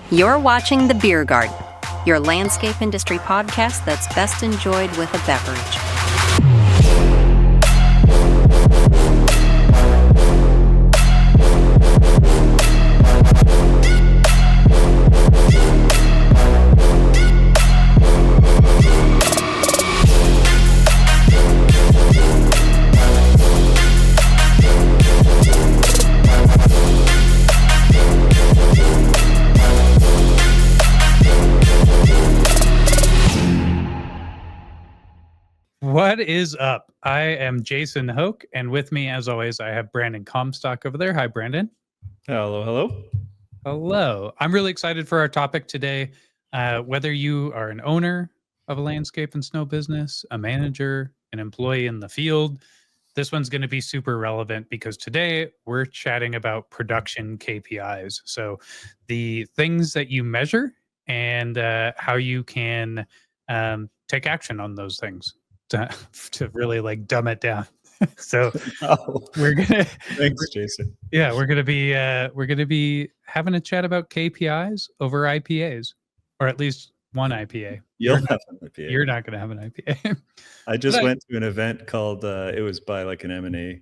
You're watching The Beer Garden, your landscape industry podcast that's best enjoyed with a beverage. What is up? I am Jason Hoke, and with me, as always, I have Brandon Comstock over there. Hi, Brandon. Hello, hello. Hello. I'm really excited for our topic today. Whether you are an owner of a landscape and snow business, a manager, an employee in the field, this one's going to be super relevant because today we're chatting about production KPIs. So the things that you measure and how you can take action on those things. To really like dumb it down. So we're gonna thanks, Jason. Yeah, we're gonna be having a chat about KPIs over IPAs, or at least one IPA. You'll have an IPA. You're not gonna have an IPA. I just went to an event called it was by like an M&A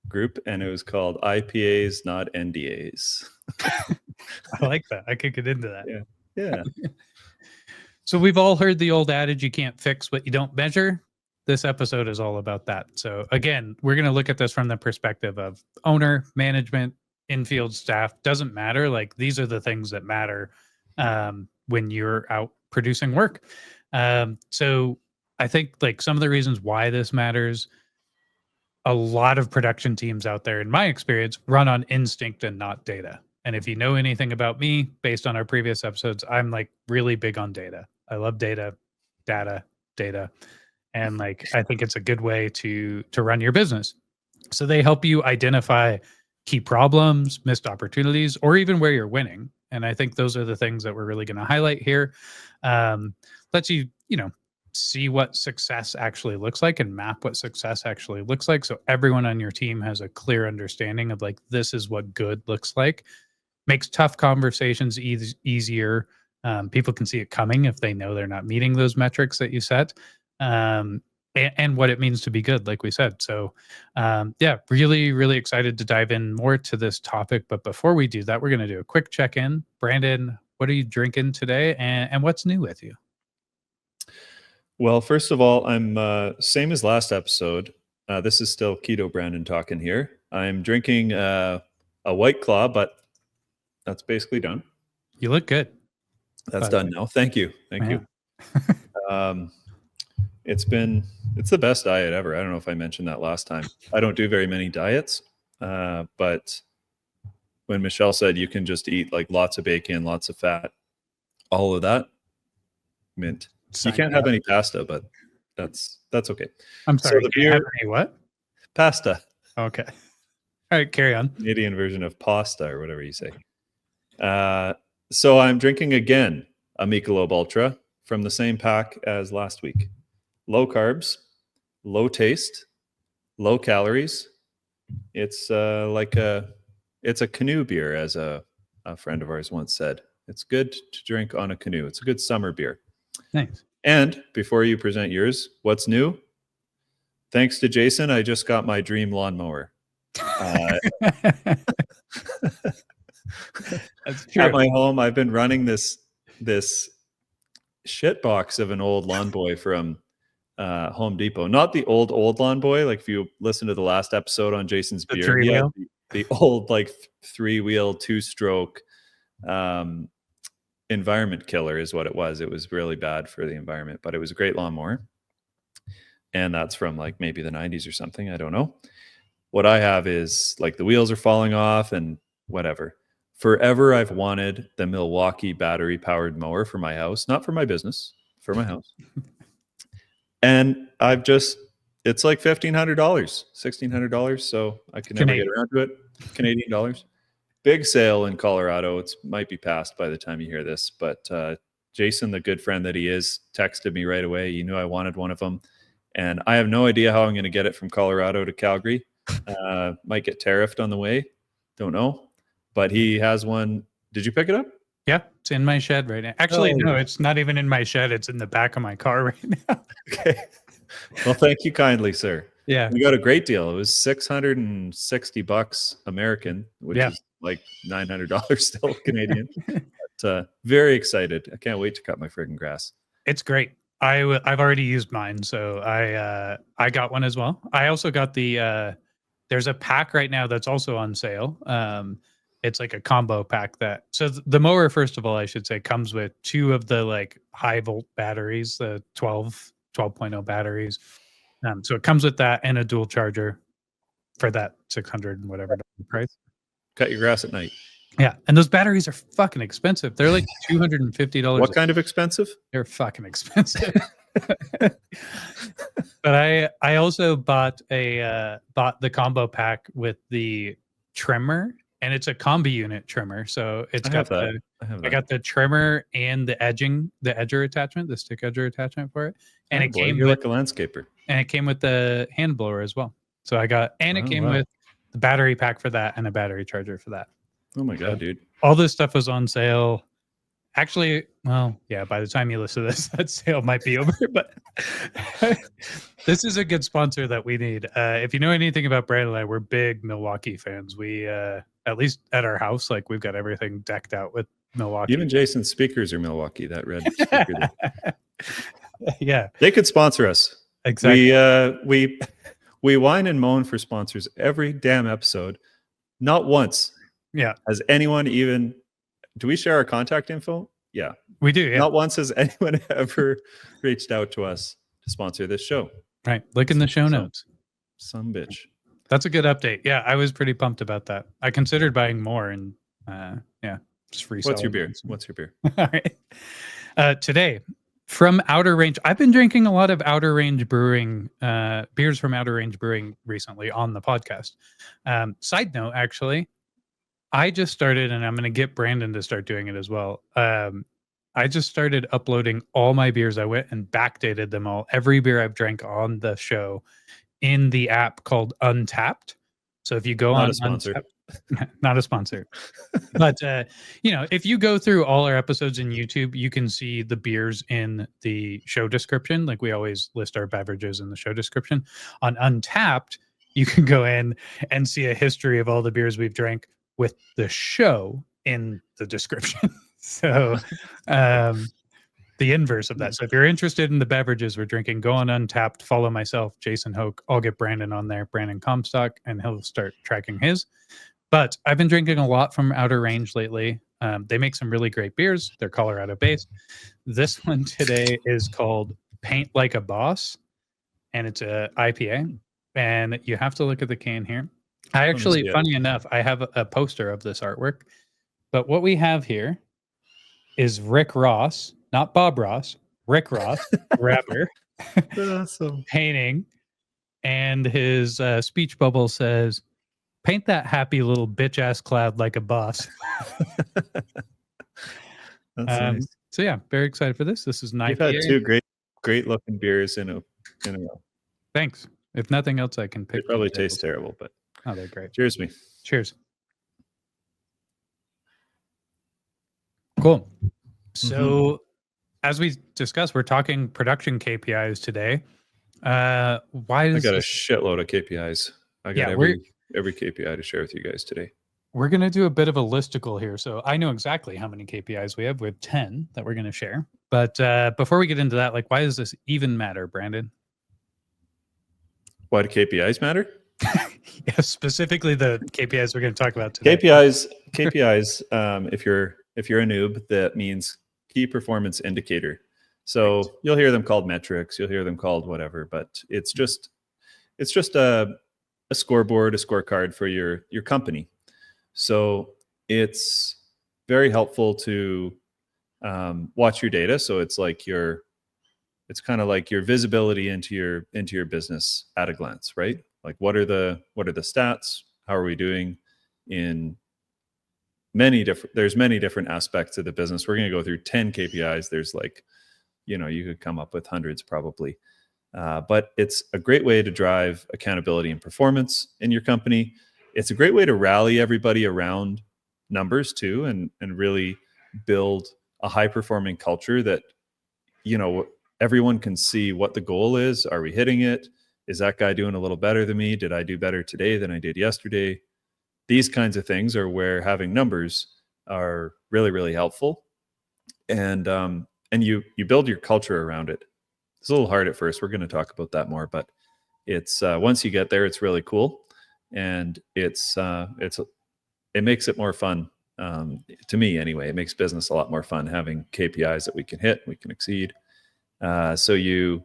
group, and it was called IPAs, not NDAs. I like that. I could get into that. Yeah. So we've all heard the old adage, you can't fix what you don't measure. This episode is all about that. So again, we're going to look at this from the perspective of owner, management, infield staff. Doesn't matter. Like, these are the things that matter when you're out producing work. So I think like some of the reasons why this matters, a lot of production teams out there, in my experience, run on instinct and not data. And if you know anything about me, based on our previous episodes, I'm like really big on data. I love data. And like, I think it's a good way to run your business. So they help you identify key problems, missed opportunities, or even where you're winning. And I think those are the things that we're really going to highlight here. Lets you, see what success actually looks like and map what success actually looks like. So everyone on your team has a clear understanding of like, this is what good looks like. Makes tough conversations easier. People can see it coming if they know they're not meeting those metrics that you set. And what it means to be good, like we said. So really, really excited to dive in more to this topic. But before we do that, we're going to do a quick check-in. Brandon, what are you drinking today, and what's new with you? Well, first of all, I'm same as last episode. This is still Keto Brandon talking here. I'm drinking a White Claw, but that's basically done. You look good. That's done now. Thank you. It's the best diet ever. I don't know if I mentioned that last time. I don't do very many diets, but when Michelle said you can just eat like lots of bacon, lots of fat, all of that, mint. You can't have any pasta, but that's okay. I'm sorry. So the beer, have any what? Pasta. Okay. All right, carry on. Canadian version of pasta or whatever you say. So I'm drinking again a Michelob Ultra from the same pack as last week. Low carbs, low taste, low calories. It's it's a canoe beer, as a friend of ours once said. It's good to drink on a canoe. It's a good summer beer. Thanks. And before you present yours, what's new? Thanks to Jason, I just got my dream lawnmower. That's true. At my home, I've been running this shit box of an old lawn boy from Home Depot. Not the old lawn boy. Like if you listen to the last episode on Jason's beer, he had the old like 3-wheel 2-stroke environment killer is what it was. It was really bad for the environment, but it was a great lawnmower. And that's from like maybe the 90s or something. I don't know. What I have is like the wheels are falling off and whatever. Forever I've wanted the Milwaukee battery powered mower for my house, not for my business, for my house. And it's like $1,500, $1,600. So I can never get around to it. Canadian dollars. Big sale in Colorado. It might be passed by the time you hear this, but Jason, the good friend that he is, texted me right away. He knew I wanted one of them. And I have no idea how I'm going to get it from Colorado to Calgary. Might get tariffed on the way. Don't know. But he has one. Did you pick it up? Yeah, it's in my shed right now. Actually, no, Oh. it's not even in my shed. It's in the back of my car right now. Okay. Well, thank you kindly, sir. Yeah. We got a great deal. It was $660 American, which Yeah. is like $900 still Canadian. But very excited. I can't wait to cut my friggin' grass. It's great. I've already used mine, so I got one as well. I also got the there's a pack right now that's also on sale. It's like a combo pack so the mower, first of all, I should say, comes with 2 of the like high volt batteries, the 12.0 batteries. So it comes with that and a dual charger for that 600 and whatever price. Cut your grass at night. Yeah, and those batteries are fucking expensive. They're like $250. What kind of expensive? They're fucking expensive. But I also bought the combo pack with the trimmer, and it's a combi unit trimmer. So it's got I got the trimmer and the edger attachment, the stick edger attachment for it, and You're like a landscaper. And it came with the hand blower as well. So it came with the battery pack for that and a battery charger for that. Oh my god, dude! All this stuff was on sale. Actually, well, yeah, by the time you listen to this, that sale might be over, but this is a good sponsor that we need. If you know anything about Brandon and I, we're big Milwaukee fans. We, at least at our house, like we've got everything decked out with Milwaukee. Even Jason's speakers are Milwaukee, that red speaker. Yeah. They could sponsor us. Exactly. We whine and moan for sponsors every damn episode. Not once. Yeah. Has anyone even... Do we share our contact info? Yeah. We do, yeah. Not once has anyone ever reached out to us to sponsor this show. Right. Look in the show notes. Some bitch. That's a good update. Yeah, I was pretty pumped about that. I considered buying more and yeah, just free. What's your beer? What's your beer? All right. Today, from Outer Range, I've been drinking a lot of Outer Range Brewing, beers from Outer Range Brewing recently on the podcast. Side note, actually, I just started, and I'm going to get Brandon to start doing it as well. I just started uploading all my beers. I went and backdated them all, every beer I've drank on the show, in the app called Untapped. So if you go on Untapped, not a sponsor, but if you go through all our episodes in YouTube, you can see the beers in the show description. Like we always list our beverages in the show description. On Untapped, you can go in and see a history of all the beers we've drank with the show in the description. So the inverse of that. So if you're interested in the beverages we're drinking, go on Untapped, follow myself, Jason Hoke. I'll get Brandon on there, Brandon Comstock, and he'll start tracking his. But I've been drinking a lot from Outer Range lately. They make some really great beers. They're Colorado based. This one today is called Paint Like a Boss, and it's a IPA. And you have to look at the can here. I actually, funny enough, I have a poster of this artwork. But what we have here is Rick Ross, not Bob Ross, Rick Ross, rapper, awesome. Painting. And his speech bubble says, "Paint that happy little bitch ass cloud like a boss." That's nice. So yeah, very excited for this. This is nice. You've had 2 great looking beers in a row. Thanks. If nothing else, I can pick. They probably taste terrible, but they're great. Cheers me. Cheers. Cool. So as we discussed, we're talking production KPIs today. I got a shitload of KPIs. I got every KPI to share with you guys today. We're going to do a bit of a listicle here. So I know exactly how many KPIs we have. We have 10 that we're going to share. But before we get into that, why does this even matter, Brandon? Why do KPIs matter? Yeah, specifically the KPIs we're going to talk about today. KPIs. If you're a noob, that means key performance indicator. So you'll hear them called metrics. You'll hear them called whatever, but it's just a scoreboard, a scorecard for your company. So it's very helpful to watch your data. So it's kind of like your visibility into your business at a glance, right? Like what are the stats? How are we doing in there's many different aspects of the business. We're going to go through 10 KPIs. There's you could come up with hundreds probably. But it's a great way to drive accountability and performance in your company. It's a great way to rally everybody around numbers too, and really build a high performing culture that, everyone can see what the goal is. Are we hitting it? Is that guy doing a little better than me? Did I do better today than I did yesterday? These kinds of things are where having numbers are really, really helpful. And you build your culture around it. It's a little hard at first. We're going to talk about that more, but it's once you get there, it's really cool, and it makes it more fun. To me anyway, it makes business a lot more fun having KPIs that we can hit, we can exceed. So you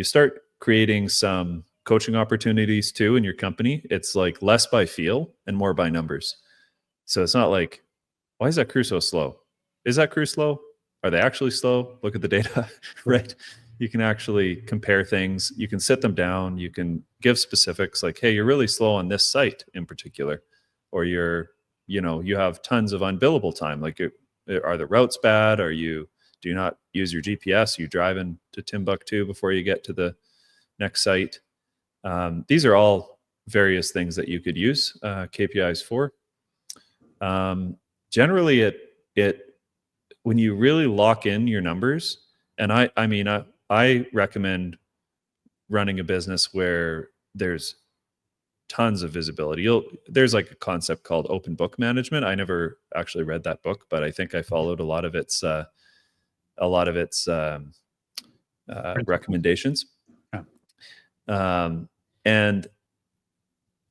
start creating some coaching opportunities too in your company. It's like less by feel and more by numbers. So it's not like, why is that crew so slow? Is that crew slow? Are they actually slow? Look at the data, right? You can actually compare things. You can sit them down. You can give specifics like, hey, you're really slow on this site in particular, or you have tons of unbillable time. Like, are the routes bad? Do you not use your GPS? Are you driving to Timbuktu before you get to the next site? These are all various things that you could use KPIs for. Generally, when you really lock in your numbers, and I recommend running a business where there's tons of visibility. There's like a concept called open book management. I never actually read that book, but I think I followed a lot of its recommendations. Yeah. And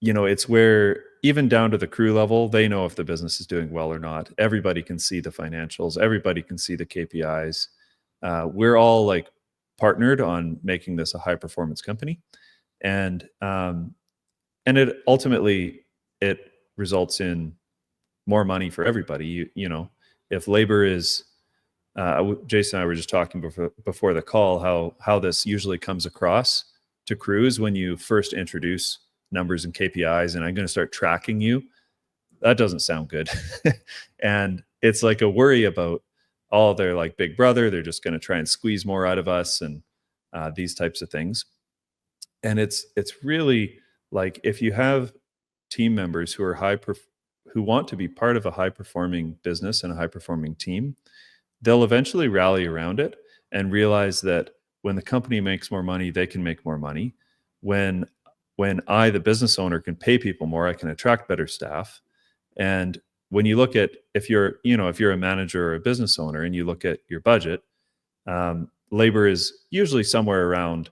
it's where even down to the crew level, they know if the business is doing well or not. Everybody can see the financials. Everybody can see the KPIs. We're all like partnered on making this a high performance company, and it ultimately results in more money for everybody. If labor is, Jason and I were just talking before the call, how this usually comes across to crews when you first introduce numbers and KPIs, and I'm going to start tracking you. That doesn't sound good. And it's like a worry about, they're like big brother. They're just going to try and squeeze more out of us, and these types of things. And it's really like, if you have team members who are who want to be part of a high performing business and a high performing team, they'll eventually rally around it and realize that when the company makes more money, they can make more money. When I, the business owner, can pay people more, I can attract better staff. And when you look at, if you're a manager or a business owner and you look at your budget, labor is usually somewhere around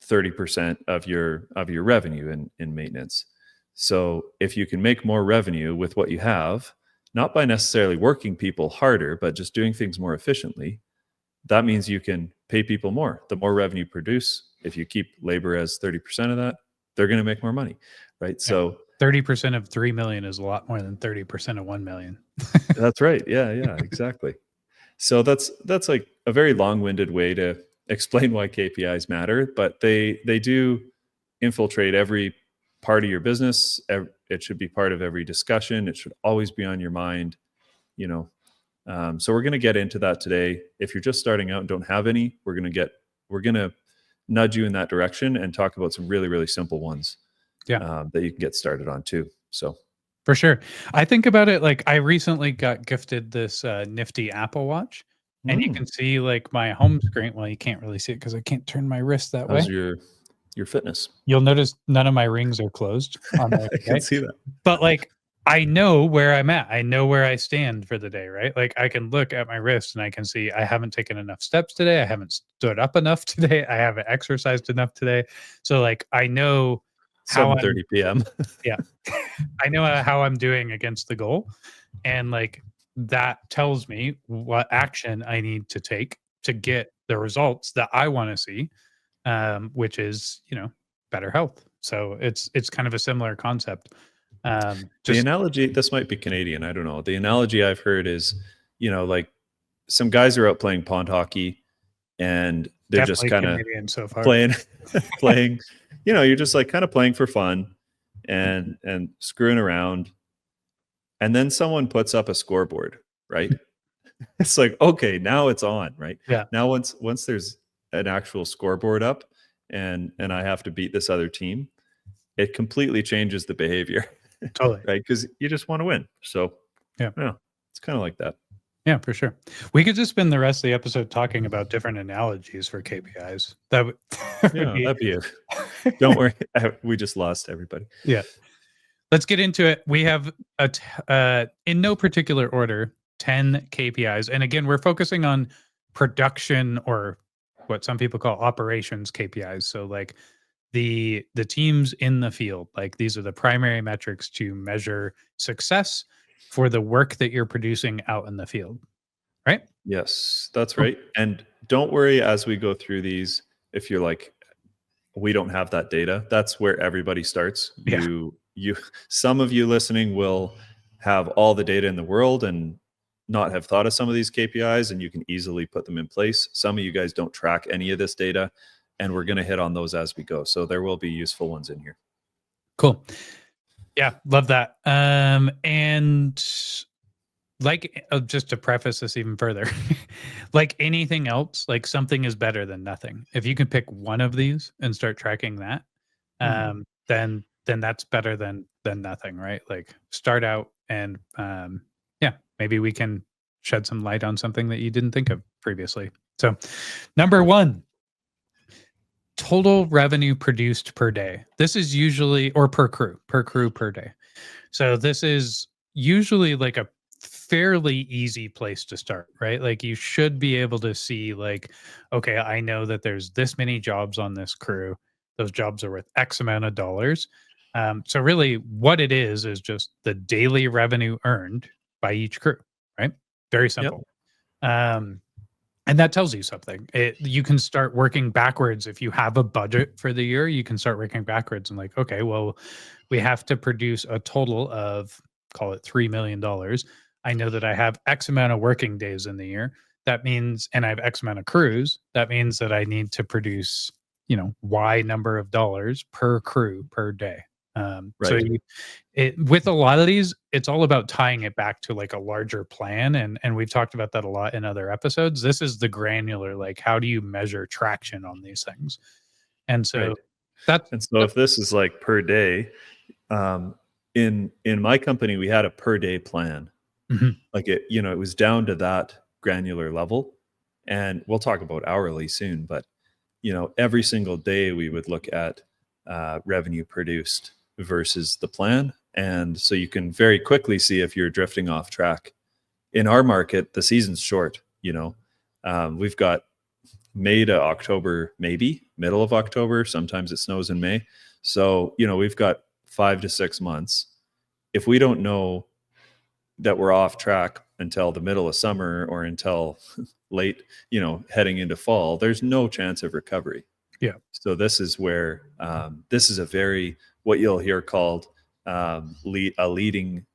30% of your revenue in maintenance. So if you can make more revenue with what you have, not by necessarily working people harder, but just doing things more efficiently, that means you can pay people more. The more revenue you produce, if you keep labor as 30% of that, they're going to make more money, right? Yeah. So 30% of 3 million is a lot more than 30% of 1 million. That's right. Yeah, exactly. So that's like a very long-winded way to explain why KPIs matter, but they do infiltrate every part of your business. It should be part of every discussion. It should always be on your mind, So we're going to get into that today. If you're just starting out and don't have any, we're going to nudge you in that direction and talk about some really, really simple ones that you can get started on too. So for sure. I think about it like, I recently got gifted this nifty Apple Watch, and you can see like my home screen. Well, you can't really see it because I can't turn my wrist that way. How's your fitness? You'll notice none of my rings are closed on there. I can see that. But like, I know where I'm at. I know where I stand for the day, right? Like, I can look at my wrist and I can see I haven't taken enough steps today. I haven't stood up enough today. I haven't exercised enough today. So like, I know how 7:30 p.m. Yeah. I know how I'm doing against the goal. And like, that tells me what action I need to take to get the results that I want to see, which is, better health. So it's kind of a similar concept. The analogy, this might be Canadian, I don't know. The analogy I've heard is, like some guys are out playing pond hockey and they're just kind of so playing, you're just like kind of playing for fun and screwing around. And then someone puts up a scoreboard, right? It's like, okay, now it's on, right? Yeah. Now once there's an actual scoreboard up and I have to beat this other team, it completely changes the behavior. Totally. Right? Because you just want to win. So yeah, it's kind of like that. Yeah, for sure. We could just spend the rest of the episode talking about different analogies for KPIs. That would, would Yeah, be, that'd be it. Don't worry. We just lost everybody. yeah. Let's get into it. We have in no particular order, 10 KPIs. And again, we're focusing on production, or what some people call operations KPIs. So like the teams in the field, like these are the primary metrics to measure success for the work that you're producing out in the field, right? Yes, that's Cool. right. And don't worry as we go through these, if you're like, we don't have that data, that's where everybody starts. Yeah. Some of you listening will have all the data in the world and not have thought of some of these KPIs, and you can easily put them in place. Some of you guys don't track any of this data, and we're going to hit on those as we go. So there will be useful ones in here. Cool. Yeah, love that. And like, just to preface this even further, like anything else, like something is better than nothing. If you can pick one of these and start tracking that, then that's better than nothing, right? Like start out and yeah, maybe we can shed some light on something that you didn't think of previously. So, number 1, total revenue produced per day. This is usually, or per crew per day. So this is usually like a fairly easy place to start, right? Like you should be able to see like, okay, I know that there's this many jobs on this crew. Those jobs are worth X amount of dollars. So really what it is just the daily revenue earned by each crew, right? Very simple. And that tells you something. You can start working backwards. If you have a budget for the year, you can start working backwards and like, okay, well, we have to produce a total of, call it $3 million. I know that I have X amount of working days in the year. That means, and I have X amount of crews. That means that I need to produce, Y number of dollars per crew per day. So Right. with a lot of these, it's all about tying it back to like a larger plan, and we've talked about that a lot in other episodes. This is the granular, like how do you measure traction on these things? And so Right. that's And so if this is like per day, in my company, we had a per day plan. Mhm. Like it was down to that granular level. And we'll talk about hourly soon, but every single day we would look at revenue produced versus the plan. And so you can very quickly see if you're drifting off track. In our market, the season's short. We've got May to October, maybe middle of October. Sometimes it snows in May. So, we've got 5 to 6 months. If we don't know that we're off track until the middle of summer or until late, heading into fall, there's no chance of recovery. Yeah. So this is where this is a very, what you'll hear called a leading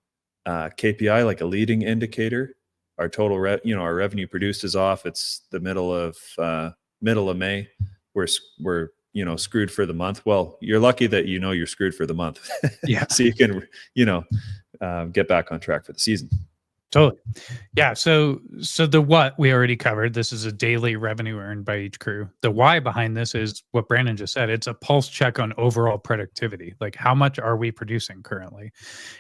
KPI, like a leading indicator. Our total, our revenue produced is off. It's the middle of May. We're screwed for the month. Well, you're lucky that you're screwed for the month. Yeah. So you can get back on track for the season. Totally. Yeah. So the what we already covered. This is a daily revenue earned by each crew. The why behind this is what Brandon just said. It's a pulse check on overall productivity. Like how much are we producing currently?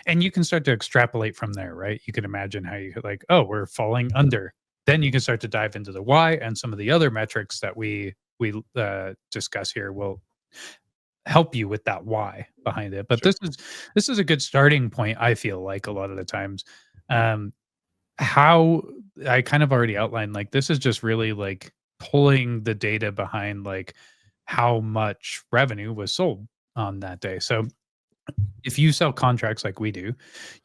And you can start to extrapolate from there, right? You can imagine how you could like, oh, we're falling under. Then you can start to dive into the why, and some of the other metrics that we discuss here will help you with that why behind it. But Sure. this is a good starting point. I feel like a lot of the times. How I kind of already outlined, like this is just really like pulling the data behind like how much revenue was sold on that day. So if you sell contracts like we do,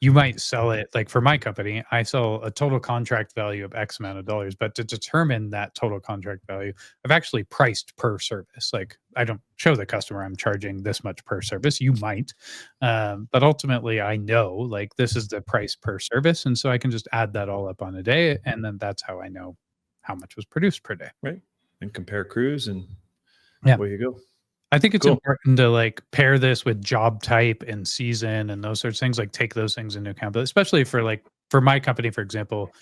you might sell it like for my company, I sell a total contract value of X amount of dollars. But to determine that total contract value, I've actually priced per service. Like I don't show the customer I'm charging this much per service. You might, but ultimately I know like this is the price per service. And so I can just add that all up on a day. And then that's how I know how much was produced per day. Right. And compare crews and Yeah. There you go. I think it's Cool. important to like pair this with job type and season and those sorts of things, like take those things into account. But especially for my company, for example,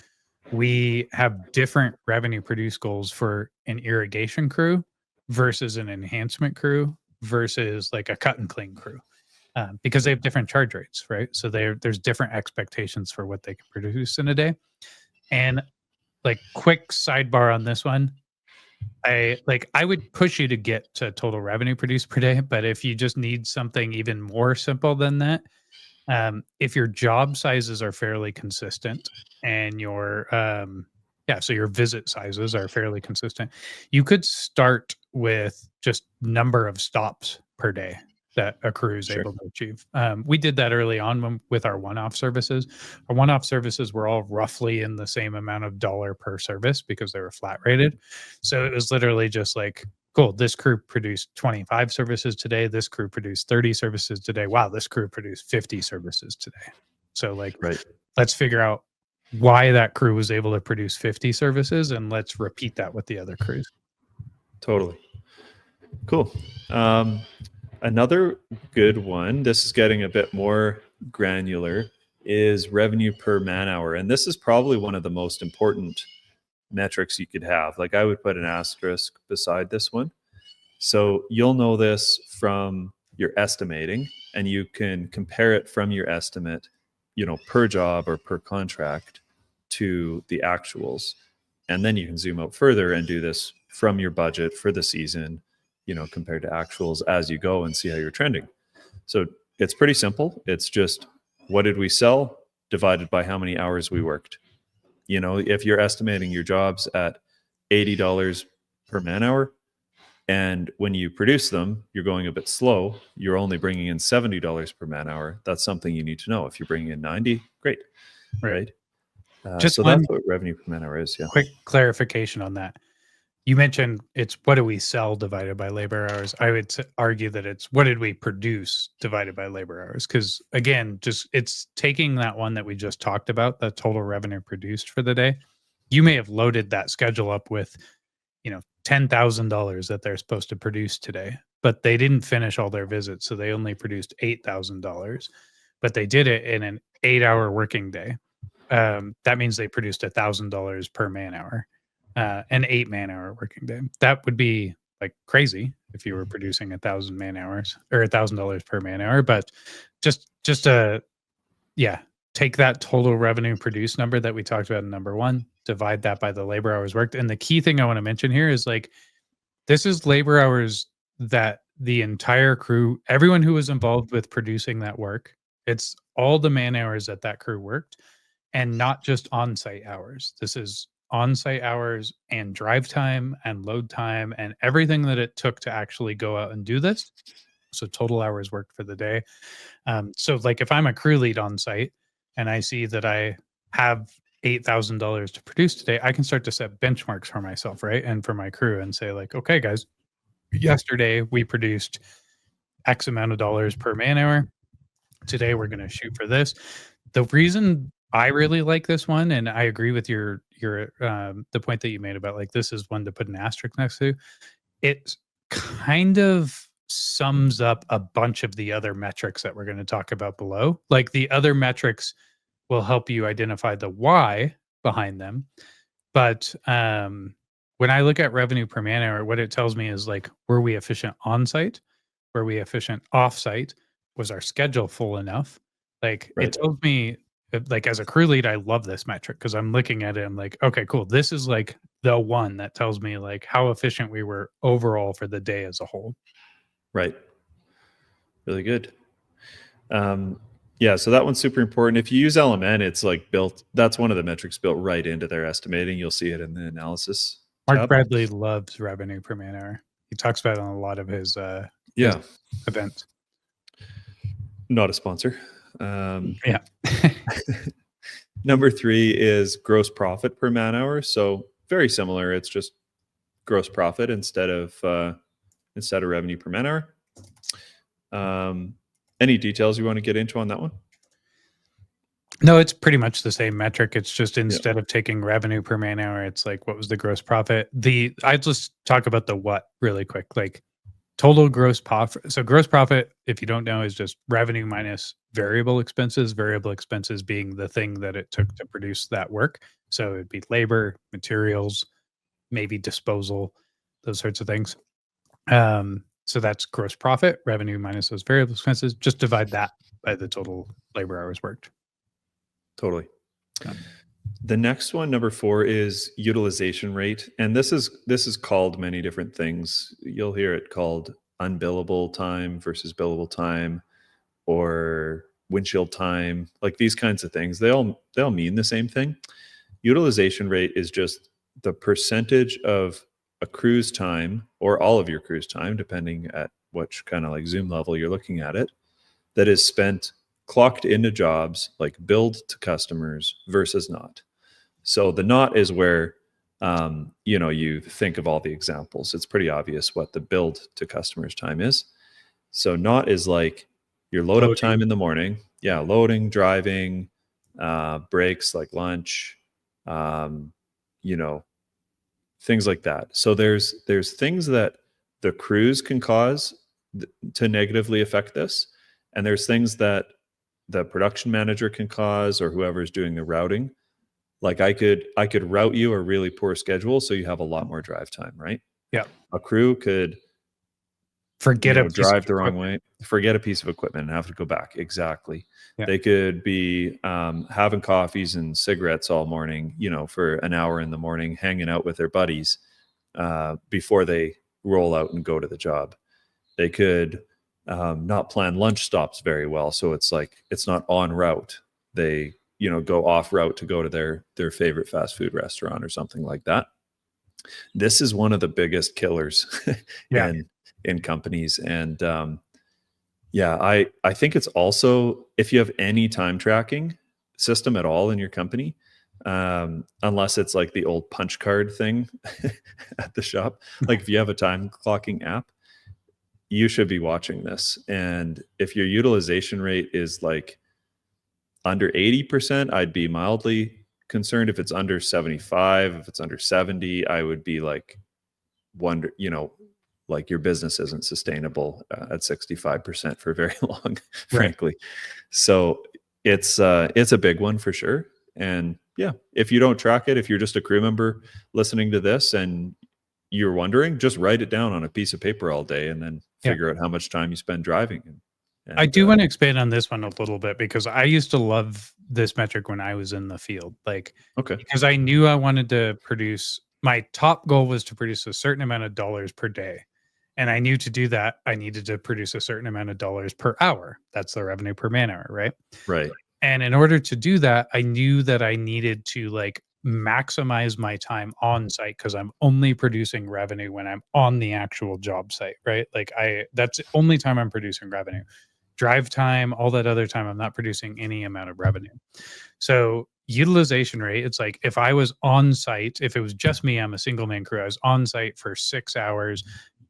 we have different revenue produce goals for an irrigation crew versus an enhancement crew versus like a cut and clean crew. Because they have different charge rates, right? So there's different expectations for what they can produce in a day. And like quick sidebar on this one, I would push you to get to total revenue produced per day, but if you just need something even more simple than that, if your job sizes are fairly consistent and your so your visit sizes are fairly consistent, you could start with just number of stops per day that a crew is Sure. able to achieve. We did that early on with our one-off services. Our one-off services were all roughly in the same amount of dollar per service because they were flat rated. So it was literally just like, cool, this crew produced 25 services today. This crew produced 30 services today. Wow, this crew produced 50 services today. So like, Right. let's figure out why that crew was able to produce 50 services and let's repeat that with the other crews. Totally. Cool. Another good one, this is getting a bit more granular, is revenue per man hour. And this is probably one of the most important metrics you could have. Like I would put an asterisk beside this one. So you'll know this from your estimating, and you can compare it from your estimate, per job or per contract to the actuals. And then you can zoom out further and do this from your budget for the season, compared to actuals as you go and see how you're trending. So it's pretty simple. It's just what did we sell divided by how many hours we worked. If you're estimating your jobs at $80 per man hour, and when you produce them, you're going a bit slow, you're only bringing in $70 per man hour. That's something you need to know. If you're bringing in 90, great. Right. So that's what revenue per man hour is. Yeah. Quick clarification on that. You mentioned it's what do we sell divided by labor hours. I would argue that it's what did we produce divided by labor hours. Because again, it's taking that one that we just talked about, the total revenue produced for the day. You may have loaded that schedule up with, $10,000 that they're supposed to produce today, but they didn't finish all their visits. So they only produced $8,000, but they did it in an 8-hour working day. That means they produced $1,000 per man hour. An 8-man-hour working day. That would be like crazy if you were producing 1,000 man hours or $1,000 per man hour. But just take that total revenue produced number that we talked about in number one, divide that by the labor hours worked. And the key thing I want to mention here is like, this is labor hours that the entire crew, everyone who was involved with producing that work, it's all the man hours that crew worked, and not just on-site hours. This is on-site hours and drive time and load time and everything that it took to actually go out and do this. So total hours worked for the day. So like if I'm a crew lead on site and I see that I have $8,000 to produce today, I can start to set benchmarks for myself, right? And for my crew and say like, okay, guys, yesterday we produced X amount of dollars per man hour. Today we're going to shoot for this. The reason I really like this one, and I agree with your the point that you made about like this is one to put an asterisk next to. It kind of sums up a bunch of the other metrics that we're going to talk about below. Like the other metrics will help you identify the why behind them, but when I look at revenue per man hour, what it tells me is like, were we efficient on site? Were we efficient off site? Was our schedule full enough? Like it tells me, like as a crew lead, I love this metric because I'm looking at it. I'm like, okay, cool. This is like the one that tells me like how efficient we were overall for the day as a whole. Right. Really good. Yeah. So that one's super important. If you use LMN, it's like built. That's one of the metrics built right into their estimating. You'll see it in the analysis. Mark Bradley loves revenue per man hour. He talks about it on a lot of his events. Not a sponsor. Yeah. Number 3 is gross profit per man hour. So very similar. It's just gross profit instead of revenue per man hour. Any details you want to get into on that one? No, it's pretty much the same metric. It's just instead of taking revenue per man hour, it's like what was the gross profit? I just talk about the what really quick. Like total gross profit. So gross profit, if you don't know, is just revenue minus variable expenses. Variable expenses being the thing that it took to produce that work. So it'd be labor, materials, maybe disposal, those sorts of things. So that's gross profit, revenue minus those variable expenses. Just divide that by the total labor hours worked. Totally. The next one, number 4, is utilization rate, and this is called many different things. You'll hear it called unbillable time versus billable time, or windshield time, like these kinds of things. They all mean the same thing. Utilization rate is just the percentage of a crew's time, or all of your crew's time, depending at which kind of like Zoom level you're looking at it, that is spent clocked into jobs, like billed to customers versus not. So the not is where you think of all the examples. It's pretty obvious what the billed to customers time is. So not is like your load up time in the morning. Yeah, loading, driving, breaks like lunch, things like that. So there's things that the crews can cause to negatively affect this, and there's things that the production manager can cause, or whoever's doing the routing. Like I could route you a really poor schedule, so you have a lot more drive time, right? Yeah. A crew could drive the wrong way, forget a piece of equipment and have to go back. Exactly. Yeah. They could be having coffees and cigarettes all morning, for an hour in the morning, hanging out with their buddies before they roll out and go to the job. They could not plan lunch stops very well, so it's not en route. They go off route to go to their favorite fast food restaurant or something like that. This is one of the biggest killers in companies. And I think it's also, if you have any time tracking system at all in your company, unless it's like the old punch card thing at the shop, like if you have a time clocking app, you should be watching this. And if your utilization rate is like under 80%, I'd be mildly concerned. If it's under 75, if it's under 70, I would be like, like your business isn't sustainable at 65% for very long, frankly. So it's a big one for sure. And yeah, if you don't track it, if you're just a crew member listening to this and you're wondering, just write it down on a piece of paper all day and then figure out how much time you spend driving. And I do want to expand on this one a little bit, because I used to love this metric when I was in the field. Because I knew I wanted to produce, my top goal was to produce a certain amount of dollars per day. And I knew to do that, I needed to produce a certain amount of dollars per hour. That's the revenue per man hour, right? Right. And in order to do that, I knew that I needed to maximize my time on site, because I'm only producing revenue when I'm on the actual job site, right? That's the only time I'm producing revenue. Drive time, all that other time, I'm not producing any amount of revenue. So utilization rate, it's like if I was on site, if it was just me, I'm a single man crew, I was on site for 6 hours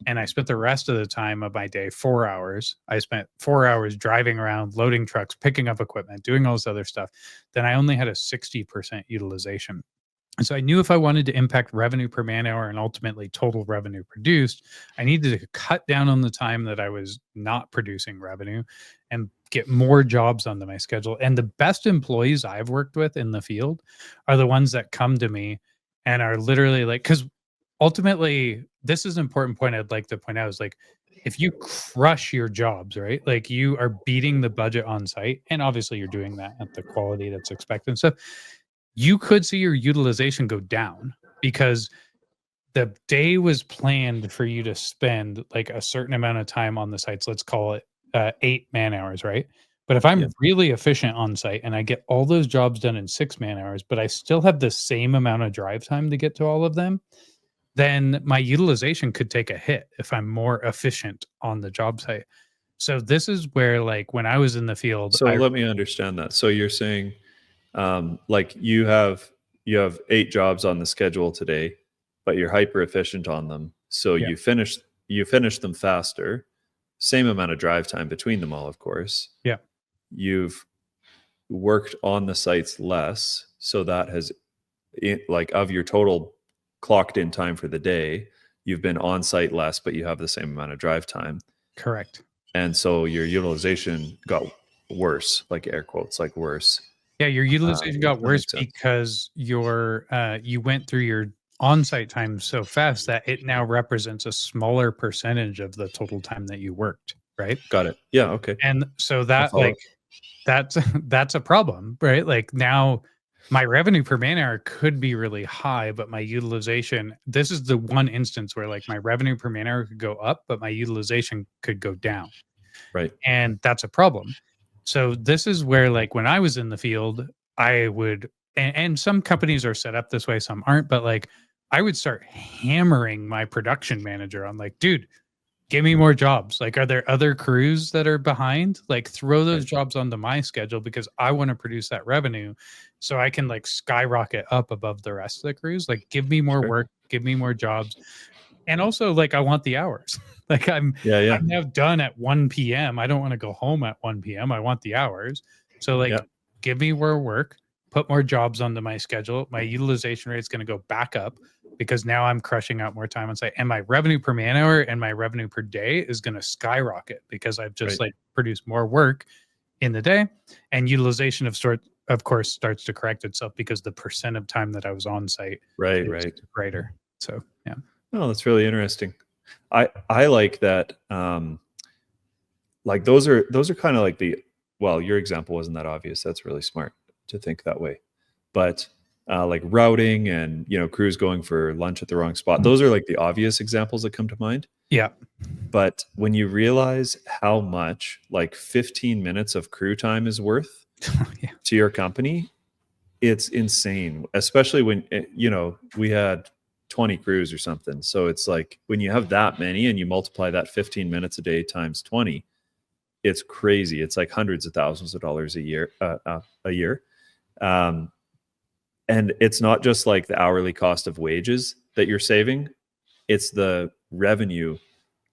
and I spent the rest of the time of my day 4 hours. I spent 4 hours driving around, loading trucks, picking up equipment, doing all this other stuff. Then I only had a 60% utilization. And so I knew if I wanted to impact revenue per man hour and ultimately total revenue produced, I needed to cut down on the time that I was not producing revenue and get more jobs onto my schedule. And the best employees I've worked with in the field are the ones that come to me and are literally because ultimately, this is an important point I'd like to point out, is if you crush your jobs, right? You are beating the budget on site, and obviously you're doing that at the quality that's expected. So you could see your utilization go down because the day was planned for you to spend a certain amount of time on the sites. Let's call it 8 man hours, right? But if I'm really efficient on site and I get all those jobs done in 6 man hours, but I still have the same amount of drive time to get to all of them, then my utilization could take a hit if I'm more efficient on the job site. So this is where when I was in the field. So let me understand that. So you're saying you have 8 jobs on the schedule today, but you're hyper efficient on them. So you finish them faster, same amount of drive time between them all, of course. Yeah. You've worked on the sites less. So that has of your total clocked in time for the day, you've been on site less, but you have the same amount of drive time. Correct. And so your utilization got worse, air quotes, worse. Yeah, your utilization got worse because you went through your on-site time so fast that it now represents a smaller percentage of the total time that you worked, right? Got it. Yeah, okay. And so that's a problem, right? Now my revenue per man hour could be really high, but my utilization, this is the one instance where like my revenue per man hour could go up, but my utilization could go down. Right. And that's a problem. So this is where like when I was in the field, I would, and some companies are set up this way, some aren't, but like I would start hammering my production manager on like, dude, give me more jobs. Like, are there other crews that are behind? Like, throw those Right. jobs onto my schedule because I want to produce that revenue so I can like skyrocket up above the rest of the crews. Like, give me more Sure. work, give me more jobs. And also, like, I want the hours. Like, I'm Yeah. now done at 1 p.m. I don't want to go home at 1 p.m. I want the hours. So, like, Yeah. give me more work, put more jobs onto my schedule. My utilization rate is going to go back up because now I'm crushing out more time on site, and my revenue per man hour and my revenue per day is going to skyrocket because I've just Right. like produced more work in the day, and utilization of course starts to correct itself because the percent of time that I was on site Right. is Right. greater. So yeah. Oh, that's really interesting. I like that. Like those are kind of like your example wasn't that obvious. That's really smart to think that way. But like routing and crews going for lunch at the wrong spot, those are like the obvious examples that come to mind. Yeah. But when you realize how much like 15 minutes of crew time is worth Yeah. to your company, it's insane. Especially when we had 20 crews or something. So it's like when you have that many and you multiply that 15 minutes a day times 20, it's crazy. It's like hundreds of thousands of dollars a year. And it's not just like the hourly cost of wages that you're saving; it's the revenue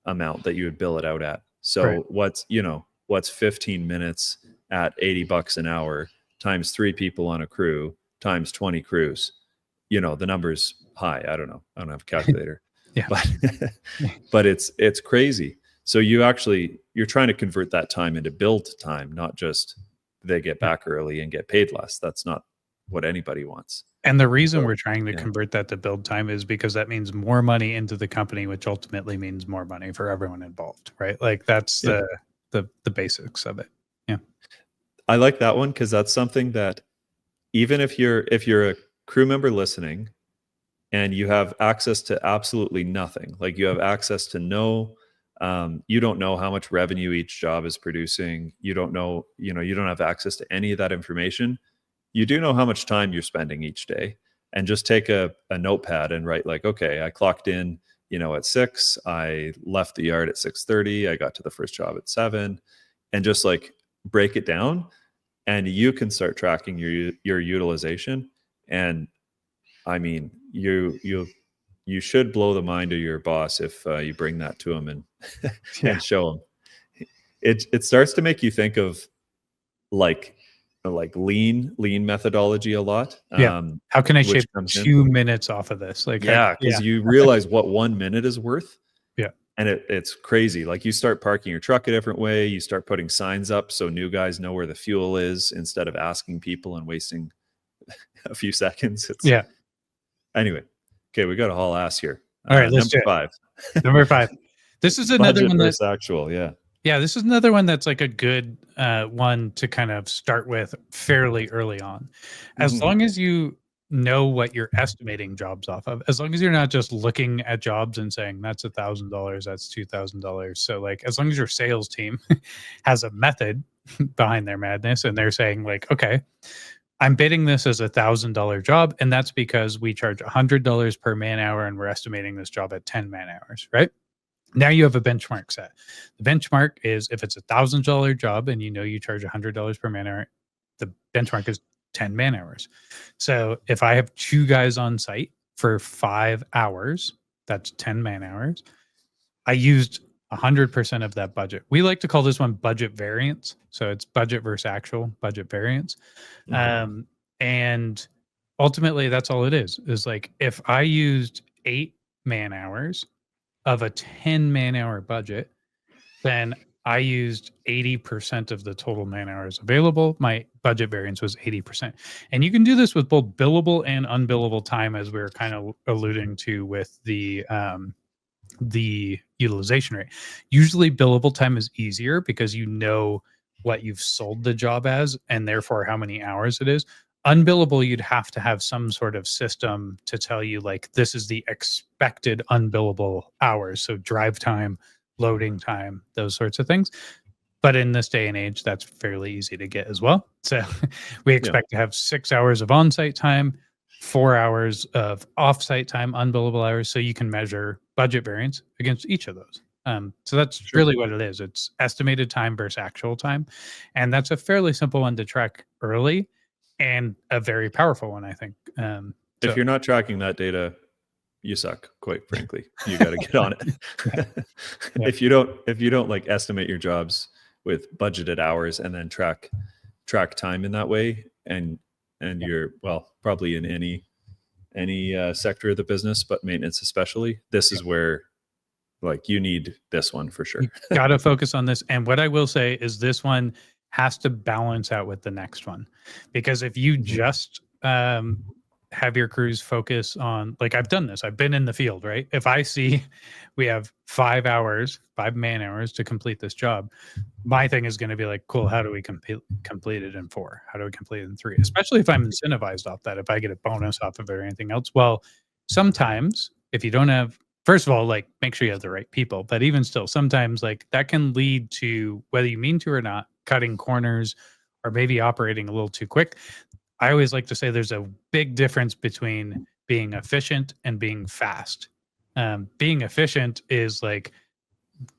amount that you would bill it out at. So Right. what's 15 minutes at $80 an hour times 3 people on a crew times 20 crews? The number's high. I don't know. I don't have a calculator. Yeah. But it's crazy. So you're trying to convert that time into build time, not just they get back early and get paid less. That's not what anybody wants. And the reason So, we're trying to convert that to build time is because that means more money into the company, which ultimately means more money for everyone involved, right? Like that's the basics of it. Yeah. I like that one because that's something that even if you're a crew member listening and you have access to absolutely nothing, like you have access to you don't know how much revenue each job is producing. You don't know, you don't have access to any of that information. You do know how much time you're spending each day, and just take a notepad and write like, okay, I clocked in, at 6, I left the yard at 6:30, I got to the first job at 7, and just like break it down, and you can start tracking your utilization. And I mean, you should blow the mind of your boss if you bring that to him and and show him. It starts to make you think of like lean methodology a lot. How can I shave 2 minutes off of this? Like, because you realize what 1 minute is worth. Yeah. And it's crazy. Like you start parking your truck a different way. You start putting signs up so new guys know where the fuel is instead of asking people and wasting a few seconds. Anyway. Okay, we got a whole ass here. All right, let's number 5. Number 5. This is another Budget one versus actual. Yeah, this is another one that's like a good one to kind of start with fairly early on. As long as you know what you're estimating jobs off of, as long as you're not just looking at jobs and saying that's $1,000, that's $2,000. So like as long as your sales team has a method behind their madness and they're saying like, okay, I'm bidding this as $1,000 job, and that's because we charge $100 per man hour and we're estimating this job at 10 man hours, right? Now you have a benchmark set. The benchmark is if it's $1,000 job and you charge $100 per man hour, the benchmark is 10 man hours. So if I have 2 guys on site for 5 hours, that's 10 man hours. I used 100% of that budget. We like to call this one budget variance. So it's budget versus actual budget variance. And ultimately that's all it is like if I used 8 man hours of a 10 man hour budget, then I used 80% of the total man hours available. My budget variance was 80%. And you can do this with both billable and unbillable time, as we were kind of alluding to with the utilization rate. Usually billable time is easier because you know what you've sold the job as and therefore how many hours it is. Unbillable, you'd have to have some sort of system to tell you like this is the expected unbillable hours. So drive time, loading time, those sorts of things. But in this day and age, that's fairly easy to get as well. So we expect to have 6 hours of on-site time, 4 hours of off-site time, unbillable hours. So you can measure budget variance against each of those. So that's really what it is. It's estimated time versus actual time. And that's a fairly simple one to track early and a very powerful one, I think. If you're not tracking that data, you suck, quite frankly. You got to get on it. If you don't like estimate your jobs with budgeted hours and then track time in that way, and you're probably in any sector of the business, but maintenance especially, this is where like you need this one for sure. Got to focus on this. And what I will say is this one has to balance out with the next one, because if you just have your crews focus on, like I've done this, I've been in the field, right? If I see we have 5 man hours to complete this job, my thing is going to be like, cool, how do we complete it in 4? How do we complete it in 3? Especially if I'm incentivized off that, if I get a bonus off of it or anything else. Well, sometimes if you don't have, first of all, like make sure you have the right people, but even still, sometimes like that can lead to, whether you mean to or not, cutting corners or maybe operating a little too quick. I always like to say there's a big difference between being efficient and being fast. Being efficient is like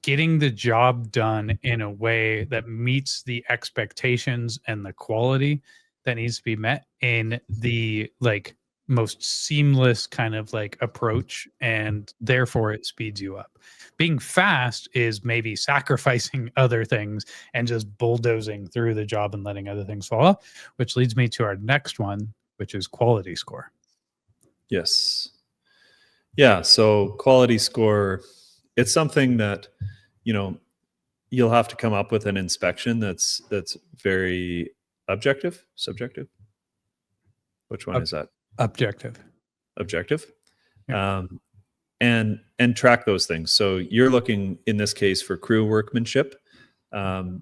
getting the job done in a way that meets the expectations and the quality that needs to be met in the like most seamless kind of like approach, and therefore it speeds you up. Being fast is maybe sacrificing other things and just bulldozing through the job and letting other things fall off, which leads me to our next one, which is quality score. Yes. Yeah. So quality score, it's something that, you'll have to come up with an inspection that's very subjective. Which one is that? Objective. Yeah. And track those things. So you're looking in this case for crew workmanship. And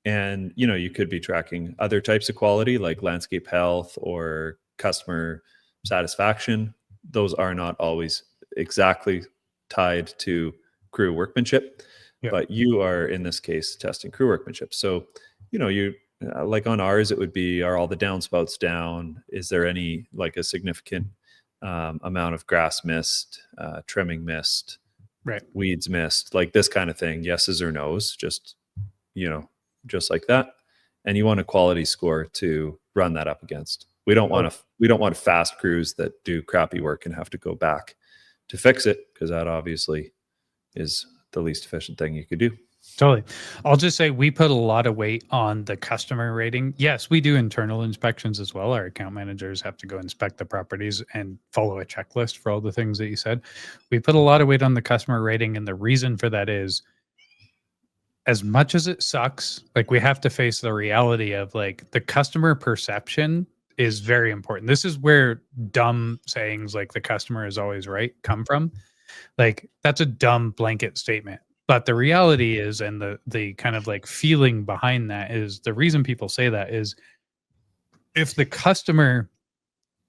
you could be tracking other types of quality like landscape health or customer satisfaction. Those are not always exactly tied to crew workmanship, but you are in this case testing crew workmanship. So, you like on ours, it would be, are all the downspouts down? Is there any like a significant amount of grass missed, trimming missed, weeds missed, like this kind of thing? Yeses or nos, just like that. And you want a quality score to run that up against. We don't want fast crews that do crappy work and have to go back to fix it, because that obviously is the least efficient thing you could do. Totally. I'll just say we put a lot of weight on the customer rating. Yes, we do internal inspections as well. Our account managers have to go inspect the properties and follow a checklist for all the things that you said. We put a lot of weight on the customer rating, and the reason for that is, as much as it sucks, like we have to face the reality of like the customer perception is very important. This is where dumb sayings like the customer is always right come from. Like that's a dumb blanket statement. But the reality is, and the kind of like feeling behind that is, the reason people say that is, if the customer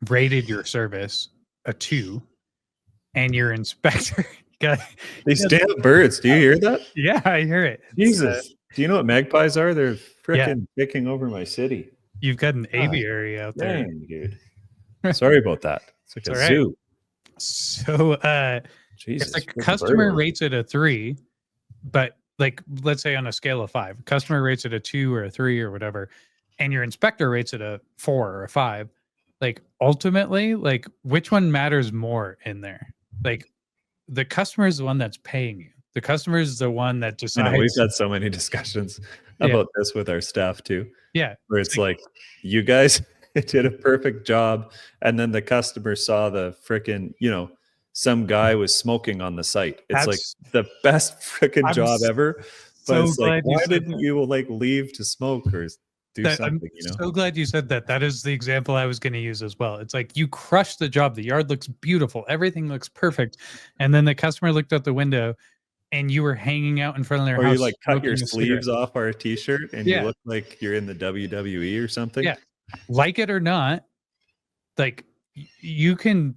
rated your service a 2 and your inspector these damn birds, do you hear that? Yeah, I hear it. Jesus. Do you know what magpies are? They're freaking taking over my city. You've got an aviary out there. Dang, dude. Sorry about that. It's like a zoo. So Jesus, if the customer rates it a 3, but like let's say on a scale of 5, customer rates it a 2 or a 3 or whatever, and your inspector rates it a 4 or a 5, like ultimately, like which one matters more in there? Like the customer is the one that's paying you. The customer is the one that decides. We've had so many discussions about this with our staff too. Yeah. Where it's like you guys did a perfect job, and then the customer saw the freaking, some guy was smoking on the site. It's like the best freaking job ever. But it's like, why didn't you like leave to smoke or do something? I'm so glad you said that. That is the example I was going to use as well. It's like you crushed the job. The yard looks beautiful. Everything looks perfect. And then the customer looked out the window and you were hanging out in front of their house. Or you like cut your sleeves off our t-shirt and you look like you're in the WWE or something. Yeah. like it or not, like you can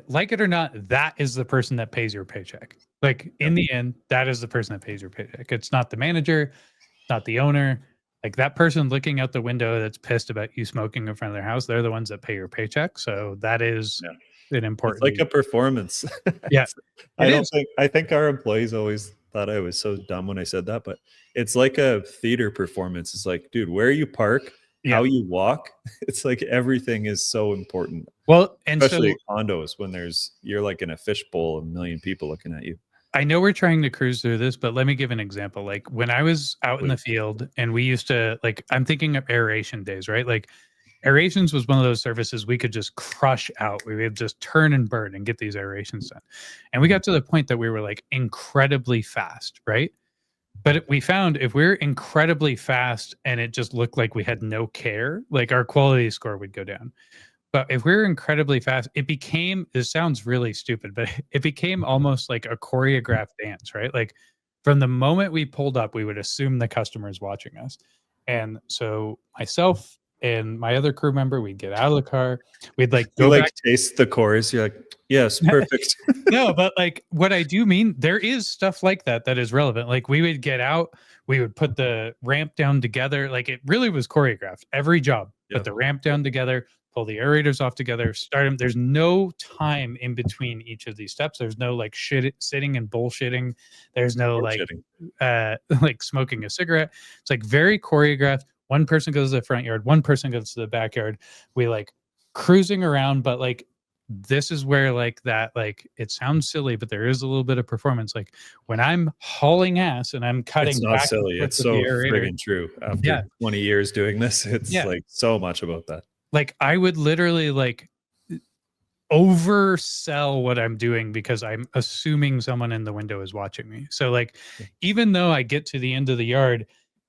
like it or not, that is the person that pays your paycheck. Like in the end, that is the person that pays your paycheck. It's not the manager, not the owner. Like that person looking out the window that's pissed about you smoking in front of their house, they're the ones that pay your paycheck. So that is an important. It's like a performance. Yeah, I think our employees always thought I was so dumb when I said that, but it's like a theater performance. It's like, dude, where you park, how you walk, it's like everything is so important. Well, and especially condos when you're like in a fishbowl, 1 million people looking at you. I know we're trying to cruise through this, but let me give an example. Like when I was out in the field and we used to, like, I'm thinking of aeration days, right? Like aerations was one of those services we could just crush out. We would just turn and burn and get these aerations done. And we got to the point that we were like incredibly fast, right? But we found if we're incredibly fast and it just looked like we had no care, like our quality score would go down. But if we're incredibly fast, this sounds really stupid, but it became almost like a choreographed dance, right? Like from the moment we pulled up, we would assume the customer is watching us. And so myself and my other crew member, we'd get out of the car. We'd like go back, taste the chorus. You're like, yes, perfect. No, but like what I do mean, there is stuff like that is relevant. Like we would get out, we would put the ramp down together. Like it really was choreographed. Every job, put the ramp down together, pull the aerators off together, start them. There's no time in between each of these steps. There's no like sitting and bullshitting. There's no like smoking a cigarette. It's like very choreographed. One person goes to the front yard, one person goes to the backyard. We like cruising around, but like this is where like that, like it sounds silly, but there is a little bit of performance. Like when I'm hauling ass and I'm cutting, it's not silly. It's so friggin' true. After 20 years doing this, it's like so much about that. Like I would literally like oversell what I'm doing because I'm assuming someone in the window is watching me. So like, even though I get to the end of the yard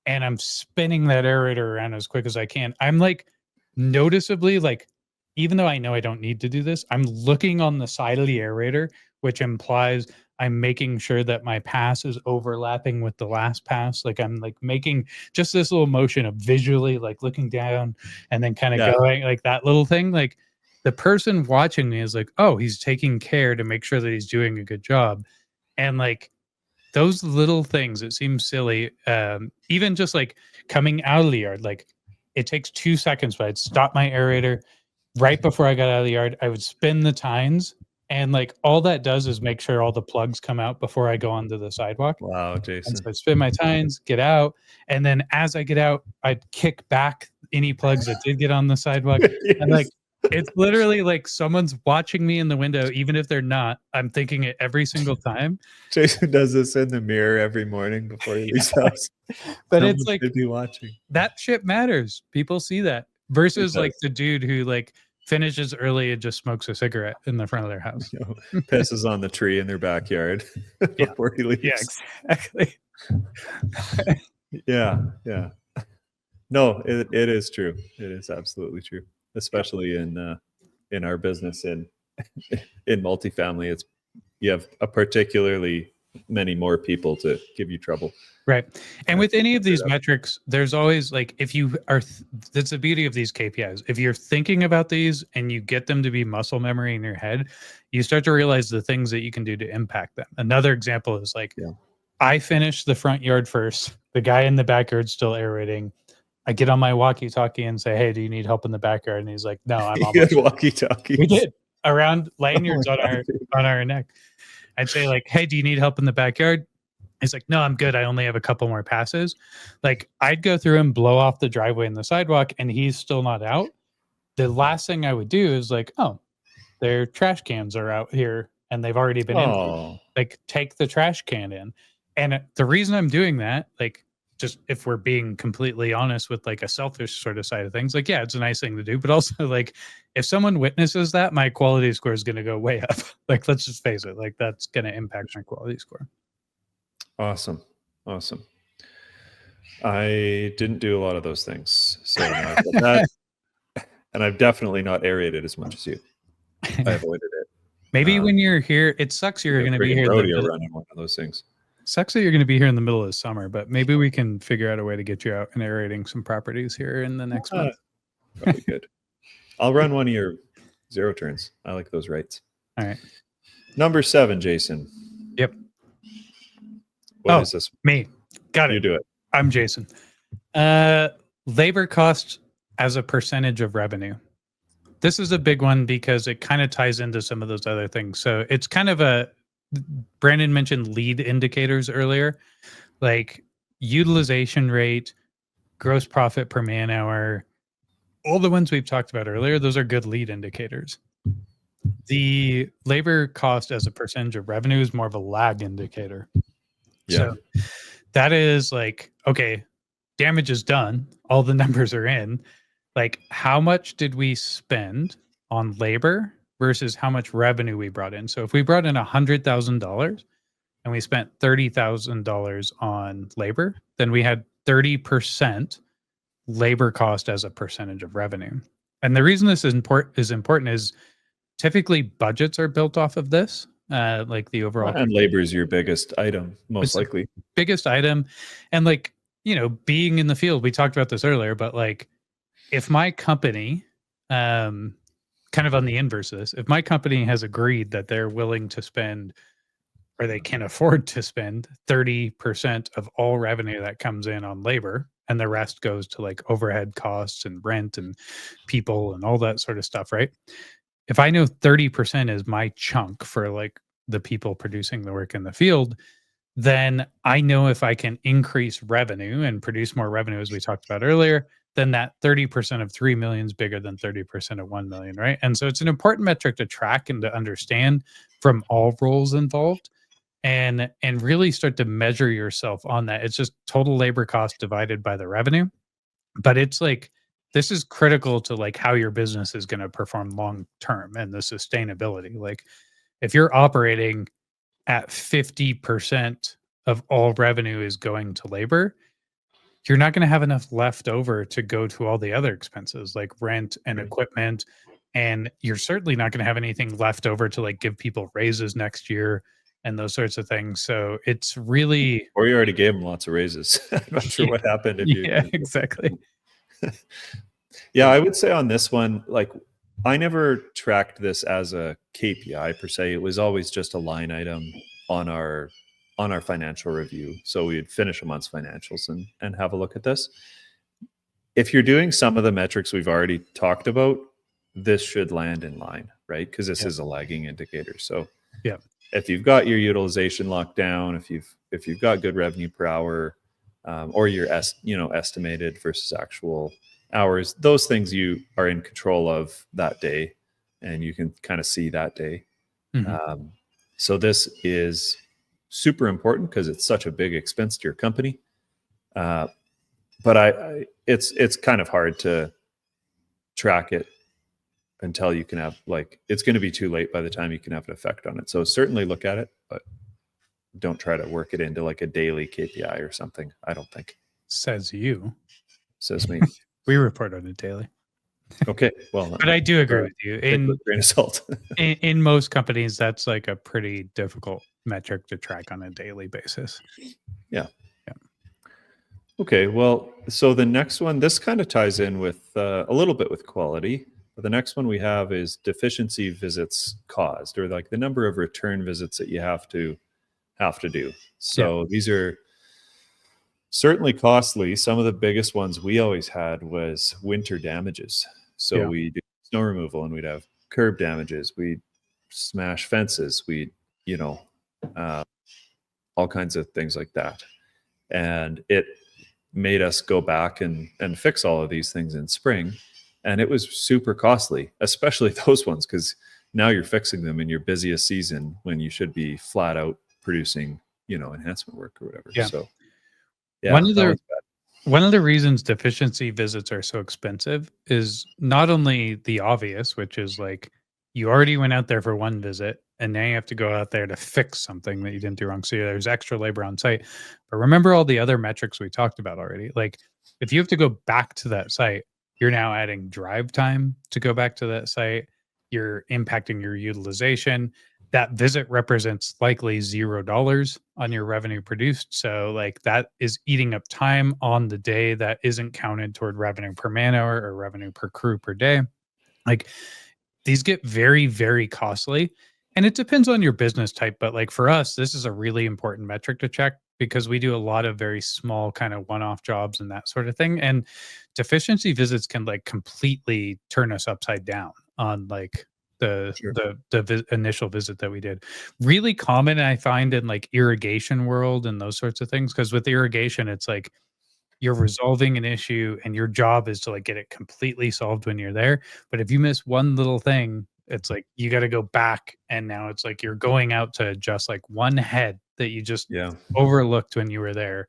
and I'm spinning that aerator around as quick as I can, I'm like noticeably like, even though I know I don't need to do this, I'm looking on the side of the aerator, which implies I'm making sure that my pass is overlapping with the last pass. Like I'm like making just this little motion of visually like looking down and then kind of going like that little thing. Like the person watching me is like, oh, he's taking care to make sure that he's doing a good job. And like those little things, it seems silly. Even just like coming out of the yard, like it takes 2 seconds, but I'd stop my aerator right before I got out of the yard. I would spin the tines. And like all that does is make sure all the plugs come out before I go onto the sidewalk. Wow, Jason. And so I spin my tines, get out. And then as I get out, I'd kick back any plugs that did get on the sidewalk. And like, it's literally like someone's watching me in the window, even if they're not. I'm thinking it every single time. Jason does this in the mirror every morning before he leaves the house. But it's like, be watching. That shit matters. People see that versus like the dude who like finishes early and just smokes a cigarette in the front of their house. Pisses on the tree in their backyard before he leaves. Yeah, exactly. Yeah. No, it is true. It is absolutely true, especially in our business in multifamily. You have a particularly many more people to give you trouble. Right. And with any of these metrics, there's always like, if you are, that's the beauty of these KPIs. If you're thinking about these and you get them to be muscle memory in your head, you start to realize the things that you can do to impact them. Another example is like, I finish the front yard first. The guy in the backyard still aerating. I get on my walkie-talkie and say, hey, do you need help in the backyard? And he's like, no, I'm almost walkie-talkie. We did around lanyards on our neck. I'd say like, hey, do you need help in the backyard? He's like, no, I'm good. I only have a couple more passes. Like I'd go through and blow off the driveway and the sidewalk and he's still not out. The last thing I would do is like, oh, their trash cans are out here and they've already been emptied. Like take the trash can in. And the reason I'm doing that, like just if we're being completely honest with like a selfish sort of side of things, like, yeah, it's a nice thing to do. But also like if someone witnesses that, my quality score is going to go way up. Like, let's just face it. Like that's going to impact my quality score. Awesome. I didn't do a lot of those things. So that, and I've definitely not aerated as much as you. I avoided it. Maybe when you're here, it sucks you're going to be here. Rodeo running one of those things. Sucks that you're going to be here in the middle of summer, but maybe we can figure out a way to get you out and aerating some properties here in the next month. Probably good. I'll run one of your zero turns. I like those rates. All right. Number 7, Jason. Yep. What is this? Me. Got it. You do it. I'm Jason. Labor cost as a percentage of revenue. This is a big one because it kind of ties into some of those other things. So it's kind of Brandon mentioned lead indicators earlier, like utilization rate, gross profit per man hour, all the ones we've talked about earlier, those are good lead indicators. The labor cost as a percentage of revenue is more of a lag indicator. Yeah. So that is like, okay, damage is done. All the numbers are in. Like, how much did we spend on labor versus how much revenue we brought in? So if we brought in $100,000 and we spent $30,000 on labor, then we had 30% labor cost as a percentage of revenue. And the reason this is important is typically budgets are built off of this, like the overall. And labor is your biggest item, most likely. Biggest item. And like, being in the field, we talked about this earlier, but like if my company, kind of on the inverse of this, if my company has agreed that they're willing to spend or they can afford to spend 30% of all revenue that comes in on labor, and the rest goes to like overhead costs and rent and people and all that sort of stuff, right? If I know 30% is my chunk for like the people producing the work in the field, then I know if I can increase revenue and produce more revenue, as we talked about earlier, then that 30% of 3 million is bigger than 30% of 1 million, right? And so it's an important metric to track and to understand from all roles involved, and really start to measure yourself on that. It's just total labor cost divided by the revenue. But it's like, this is critical to like how your business is going to perform long term and the sustainability. Like if you're operating at 50% of all revenue is going to labor, you're not going to have enough left over to go to all the other expenses like rent and equipment. And you're certainly not going to have anything left over to like give people raises next year and those sorts of things. So it's really. Or you already gave them lots of raises. I'm not sure what happened. Yeah, exactly. Yeah, I would say on this one, like I never tracked this as a KPI per se. It was always just a line item on our financial review. So we'd finish a month's financials and have a look at this. If you're doing some of the metrics we've already talked about, this should land in line, right? Because this is a lagging indicator. So if you've got your utilization locked down, if you've got good revenue per hour, or your estimated versus actual hours, those things you are in control of that day, and you can kind of see that day. Mm-hmm. So this is super important because it's such a big expense to your company. But it's kind of hard to track it until you can have it's going to be too late by the time you can have an effect on it. So certainly look at it, but don't try to work it into like a daily KPI or something. I don't think. Says you. Says me. We report on it daily. Okay, well, but I do agree with you. In grain of salt. in most companies, that's like a pretty difficult metric to track on a daily basis. Yeah. Okay, well, so the next one, this kind of ties in with a little bit with quality. But the next one we have is deficiency visits caused, or like the number of return visits that you have to do. So these are certainly costly. Some of the biggest ones we always had was winter damages. So we do snow removal and we'd have curb damages. We'd smash fences. We'd, all kinds of things like that. And it made us go back and fix all of these things in spring. And it was super costly, especially those ones, because now you're fixing them in your busiest season when you should be flat out producing, enhancement work or whatever. Yeah. So one of the reasons deficiency visits are so expensive is not only the obvious, which is like you already went out there for one visit and now you have to go out there to fix something that you didn't do wrong. So there's extra labor on site. But remember all the other metrics we talked about already. Like if you have to go back to that site, you're now adding drive time to go back to that site. You're impacting your utilization. that visit represents likely $0 on your revenue produced. So like that is eating up time on the day that isn't counted toward revenue per man hour or revenue per crew per day. Like these get very, very costly. And it depends on your business type. But like for us, this is a really important metric to check because we do a lot of very small kind of one-off jobs and that sort of thing. And deficiency visits can like completely turn us upside down on like Sure. initial visit that we did. Really common, I find, in like irrigation world and those sorts of things. Because with irrigation, it's like you're resolving an issue and your job is to like get it completely solved when you're there. But if you miss one little thing, it's like you got to go back, and now it's like you're going out to adjust like one head that you just Yeah. overlooked when you were there,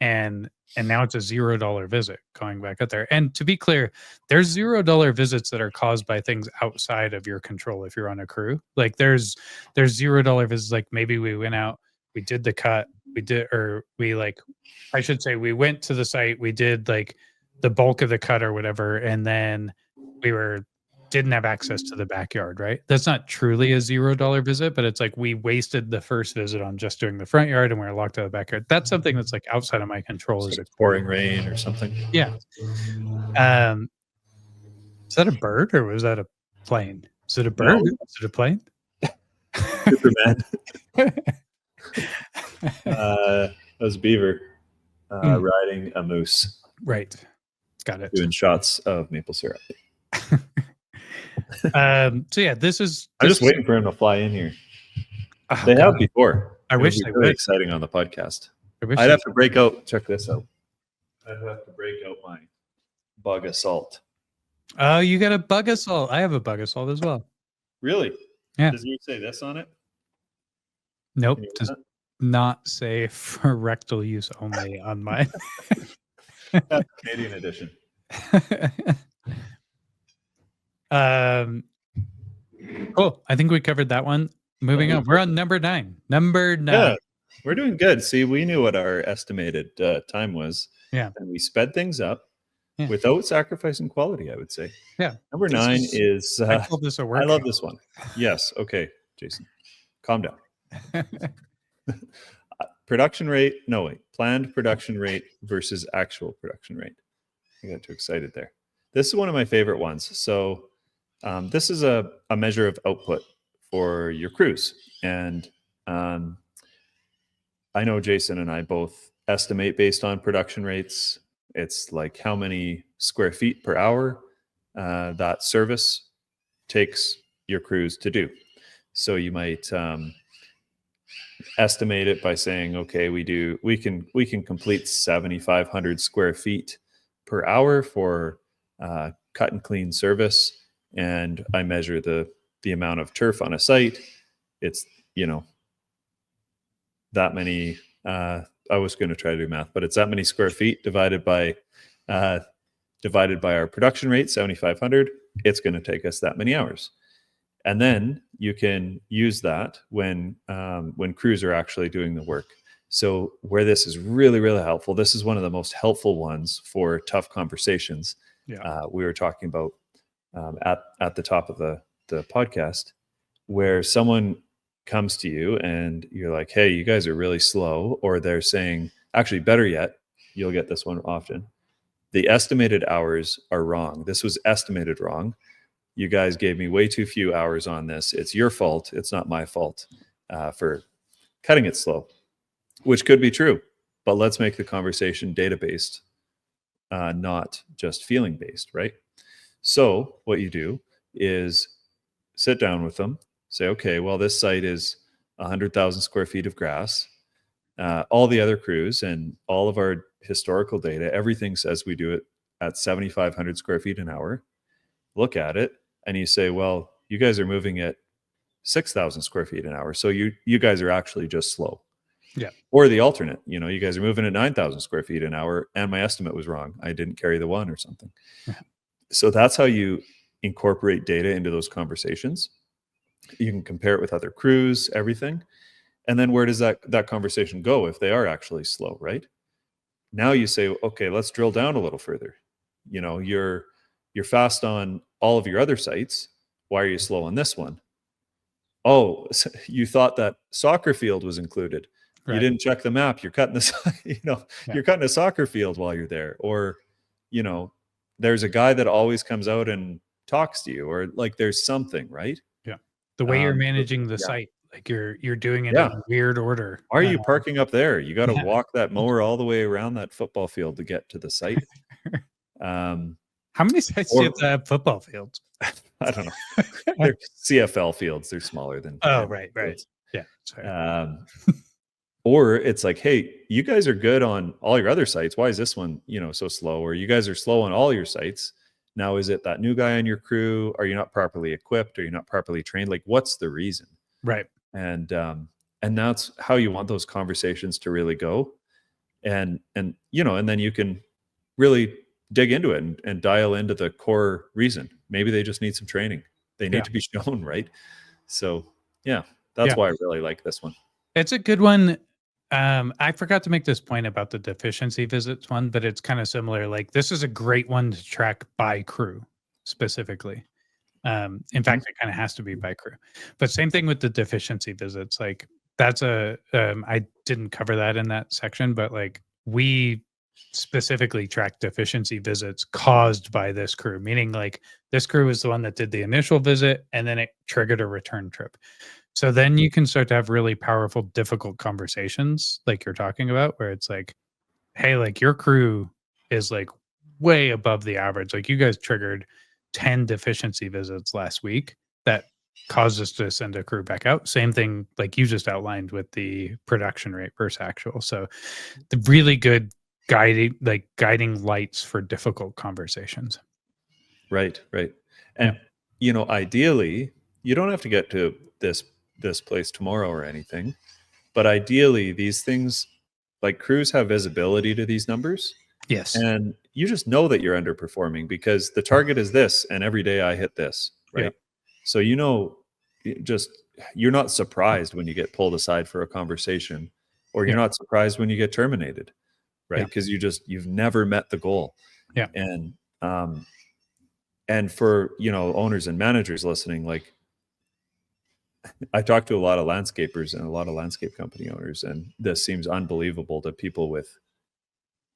and now it's a $0 visit going back out there. And to be clear, there's $0 visits that are caused by things outside of your control. If you're on a crew, like there's $0 visits. Like maybe we went out, we did the cut, I should say we went to the site, we did like the bulk of the cut or whatever, and then we didn't have access to the backyard, right? That's not truly a $0 visit, but it's like we wasted the first visit on just doing the front yard and we were locked out of the backyard. That's something that's like outside of my control. It's like pouring rain or something. Yeah. Is that a bird or was that a plane? Is it a bird? No. Is it a plane? Superman. That was a beaver riding a moose. Right. Got it. Doing shots of maple syrup. So yeah, this is. I'm just waiting for him to fly in here. Oh, they God. have before. I wish they really would. exciting on the podcast. I'd I'd have to break out. Check this out. I'd have to break out my bug assault. Oh, you got a bug assault. I have a bug assault as well. Really? Yeah. Does yours say this on it? Nope. Can you read Does that? not say for rectal use only on mine. That's Canadian edition. Cool. I think we covered that one. Moving on. We're on number 9. Number 9. Yeah, we're doing good. See, we knew what our estimated time was. Yeah. And we sped things up Yeah. without sacrificing quality, I would say. Yeah. Number 9 is I call this a I workout. love this one. Yes. Okay, Jason. Calm down. Production rate. No, wait. Planned production rate versus actual production rate. I got too excited there. This is one of my favorite ones. So this is a measure of output for your crews. And I know Jason and I both estimate based on production rates. It's like how many square feet per hour that service takes your crews to do. So you might estimate it by saying, okay, we can complete 7,500 square feet per hour for cut and clean service, and I measure the amount of turf on a site. It's that many. I was going to try to do math, but it's that many square feet divided by our production rate, 7,500. It's going to take us that many hours. And then you can use that when crews are actually doing the work. So where this is really, really helpful, this is one of the most helpful ones for tough conversations. Yeah. We were talking about at the top of the podcast, where someone comes to you and you're like, hey, you guys are really slow. Or they're saying, actually, better yet, you'll get this one often. The estimated hours are wrong. This was estimated wrong. You guys gave me way too few hours on this. It's your fault. It's not my fault for cutting it slow, which could be true. But let's make the conversation data-based, not just feeling-based, right? So what you do is sit down with them, say, okay, well, this site is 100,000 square feet of grass. All the other crews and all of our historical data, everything says we do it at 7,500 square feet an hour. Look at it. And you say, well, you guys are moving at 6,000 square feet an hour. So you guys are actually just slow. Yeah. Or the alternate, you guys are moving at 9,000 square feet an hour and my estimate was wrong. I didn't carry the 1 or something. Yeah. So that's how you incorporate data into those conversations. You can compare it with other crews, everything. And then where does that conversation go if they are actually slow, right? Now you say, okay, let's drill down a little further. You're fast on all of your other sites. Why are you slow on this one? oh, so you thought that soccer field was included. You Right. didn't check the map. You're cutting this, Yeah. you're cutting a soccer field while you're there. Or, there's a guy that always comes out and talks to you, or like there's something, right? Yeah. The way you're So, managing the yeah. site, like you're doing it in Yeah. a weird order. Why are you parking up there? You got to Yeah. walk that mower all the way around that football field to get to the site. Um, How many sites do you have to have football fields? I don't know. They're CFL fields. They're smaller than. Oh, NFL right. fields. Yeah. Sorry. Or it's like, hey, you guys are good on all your other sites. Why is this one, so slow? Or you guys are slow on all your sites. Now, is it that new guy on your crew? Are you not properly equipped? Are you not properly trained? Like, what's the reason? Right. And that's how you want those conversations to really go. And then you can really dig into it and dial into the core reason. Maybe they just need some training. They need to be shown, right? So that's why I really like this one. It's a good one. I forgot to make this point about the deficiency visits one, but it's kind of similar. Like, this is a great one to track by crew specifically. In fact, it kind of has to be by crew. But same thing with the deficiency visits. Like, that's I didn't cover that in that section, but like, we specifically track deficiency visits caused by this crew, meaning like this crew is the one that did the initial visit and then it triggered a return trip. So then you can start to have really powerful, difficult conversations like you're talking about, where it's like, hey, like your crew is like way above the average. Like, you guys triggered 10 deficiency visits last week that caused us to send a crew back out. Same thing like you just outlined with the production rate versus actual. So the really good guiding lights for difficult conversations. Right. And ideally, you don't have to get to this place tomorrow or anything, but ideally these things, like, crews have visibility to these numbers. Yes. And you just know that you're underperforming because the target is this and every day I hit this, right? So you're not surprised when you get pulled aside for a conversation, or you're not surprised when you get terminated, right? Because you've never met the goal. And for owners and managers listening, like, I talk to a lot of landscapers and a lot of landscape company owners, and this seems unbelievable to people with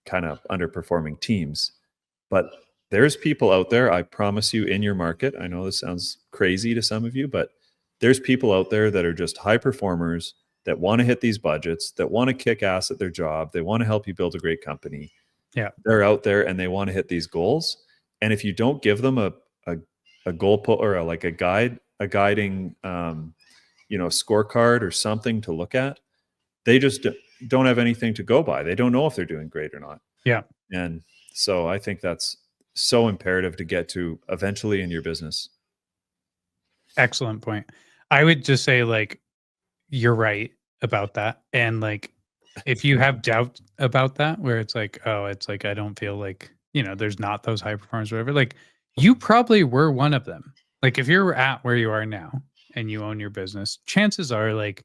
kind of underperforming teams. But there's people out there, I promise you, in your market. I know this sounds crazy to some of you, but there's people out there that are just high performers that want to hit these budgets, that want to kick ass at their job. They want to help you build a great company. Yeah. They're out there and they want to hit these goals. And if you don't give them a goal or a guiding, scorecard or something to look at, they just don't have anything to go by. They don't know if they're doing great or not. Yeah. And so I think that's so imperative to get to eventually in your business. Excellent point. I would just say, like, you're right about that. And like, if you have doubt about that, where it's like, oh, it's like, I don't feel like, there's not those high performers, whatever, like, you probably were one of them. Like, if you're at where you are now and you own your business, chances are like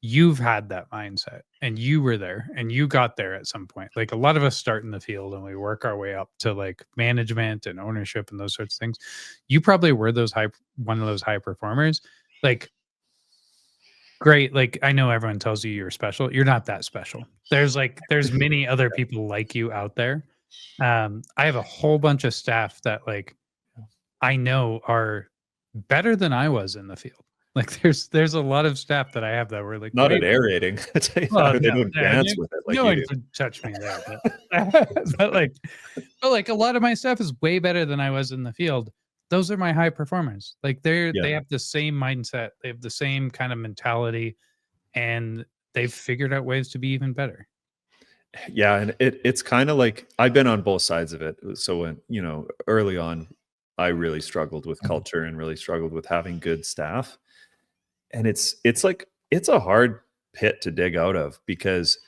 you've had that mindset and you were there and you got there at some point. Like, a lot of us start in the field and we work our way up to like management and ownership and those sorts of things. You probably were one of those high performers. Like, great. Like, I know everyone tells you you're special. You're not that special. There's many other people like you out there. I have a whole bunch of staff that like I know are better than I was in the field. Like, there's a lot of staff that I have that were like not at aerating. I tell you that, they don't dance with it like no you one do. could touch me there. But like a lot of my stuff is way better than I was in the field. Those are my high performers. Like, they have the same mindset. They have the same kind of mentality, and they've figured out ways to be even better. Yeah. And it's kind of like, I've been on both sides of it. So when, early on, I really struggled with culture and really struggled with having good staff. And it's like, it's a hard pit to dig out of, because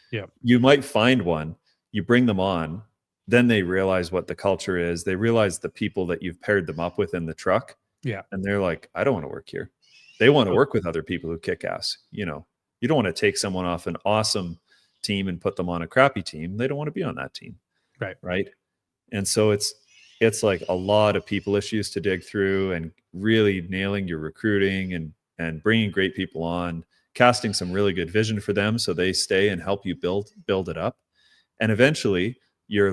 you might find one, you bring them on, then they realize what the culture is. They realize the people that you've paired them up with in the truck. Yeah. And they're like, I don't want to work here. They want to work with other people who kick ass. You don't want to take someone off an awesome team and put them on a crappy team. They don't want to be on that team. Right. And so it's like a lot of people issues to dig through, and really nailing your recruiting and and bringing great people on, casting some really good vision for them so they stay and help you build it up. And eventually you're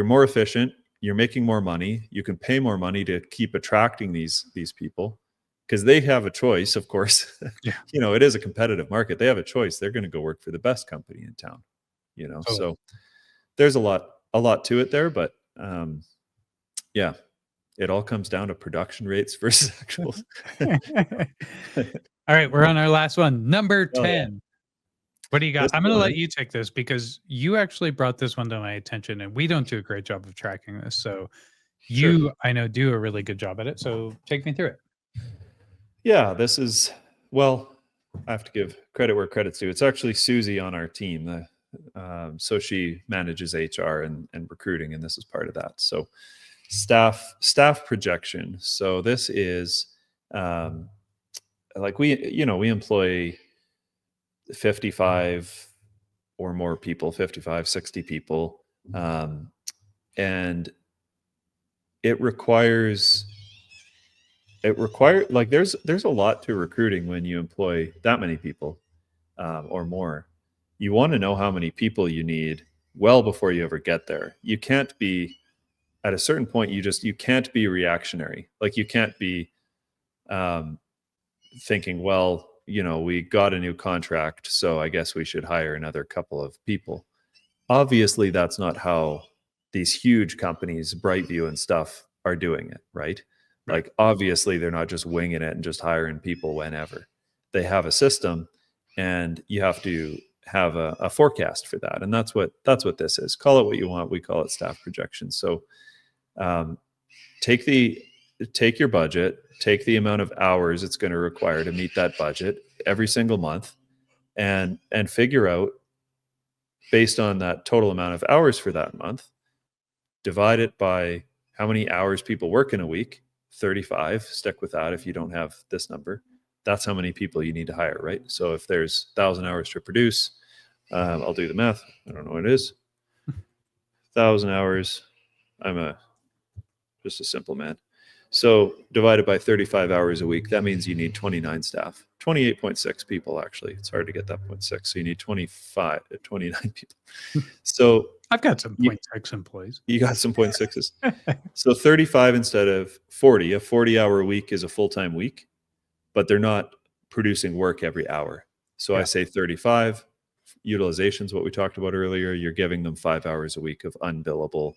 more efficient, you're making more money, you can pay more money to keep attracting these people, because they have a choice, of course. Yeah. It is a competitive market. They have a choice. They're going to go work for the best company in town, Totally. So there's a lot to it there, but yeah, it all comes down to production rates versus actuals. All right, we're on our last one, number 10. Oh, yeah. What do you got? This I'm going to one, let you take this because you actually brought this one to my attention, and we don't do a great job of tracking this. So you, Sure. I know, do a really good job at it. So take me through it. Yeah, this is, well, I have to give credit where credit's due. It's actually Susie on our team. So she manages HR and recruiting, and this is part of that. So staff projection. So this is like we employ 55 or more people, 55, 60 people. And it requires like there's a lot to recruiting when you employ that many people or more. You want to know how many people you need well before you ever get there. You can't be, at a certain point, you can't be reactionary. Like you can't be thinking, well, we got a new contract, so I guess we should hire another couple of people. Obviously, that's not how these huge companies, Brightview and stuff, are doing it, right? Like, obviously, they're not just winging it and just hiring people whenever. They have a system, and you have to have a forecast for that. And that's what this is. Call it what you want. We call it staff projection. So take your budget, take the amount of hours it's going to require to meet that budget every single month, and figure out, based on that total amount of hours for that month, divide it by how many hours people work in a week. 35, stick with that if you don't have this number. That's how many people you need to hire, right? So if there's 1,000 hours to produce, I'll do the math. I don't know what it is. 1,000 hours. I'm just a simple man. So divided by 35 hours a week, that means you need 29 staff, 28.6 people, actually. It's hard to get that 0.6. So you need 29 people. So I've got some 0.6 employees. You got some 0.6s. So 35 instead of 40. A 40-hour week is a full-time week, but they're not producing work every hour. So I say 35. Utilization is what we talked about earlier. You're giving them 5 hours a week of unbillable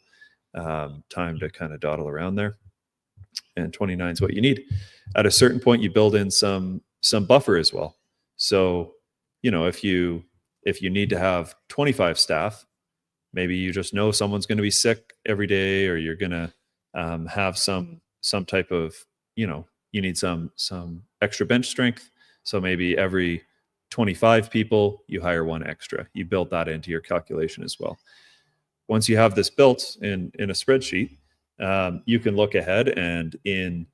time to kind of dawdle around there. And 29 is what you need. At a certain point, you build in some buffer as well. So, if you need to have 25 staff, maybe you just know someone's going to be sick every day, or you're going to have some type of, you need some extra bench strength. So maybe every 25 people, you hire one extra. You build that into your calculation as well. Once you have this built in a spreadsheet, you can look ahead, and in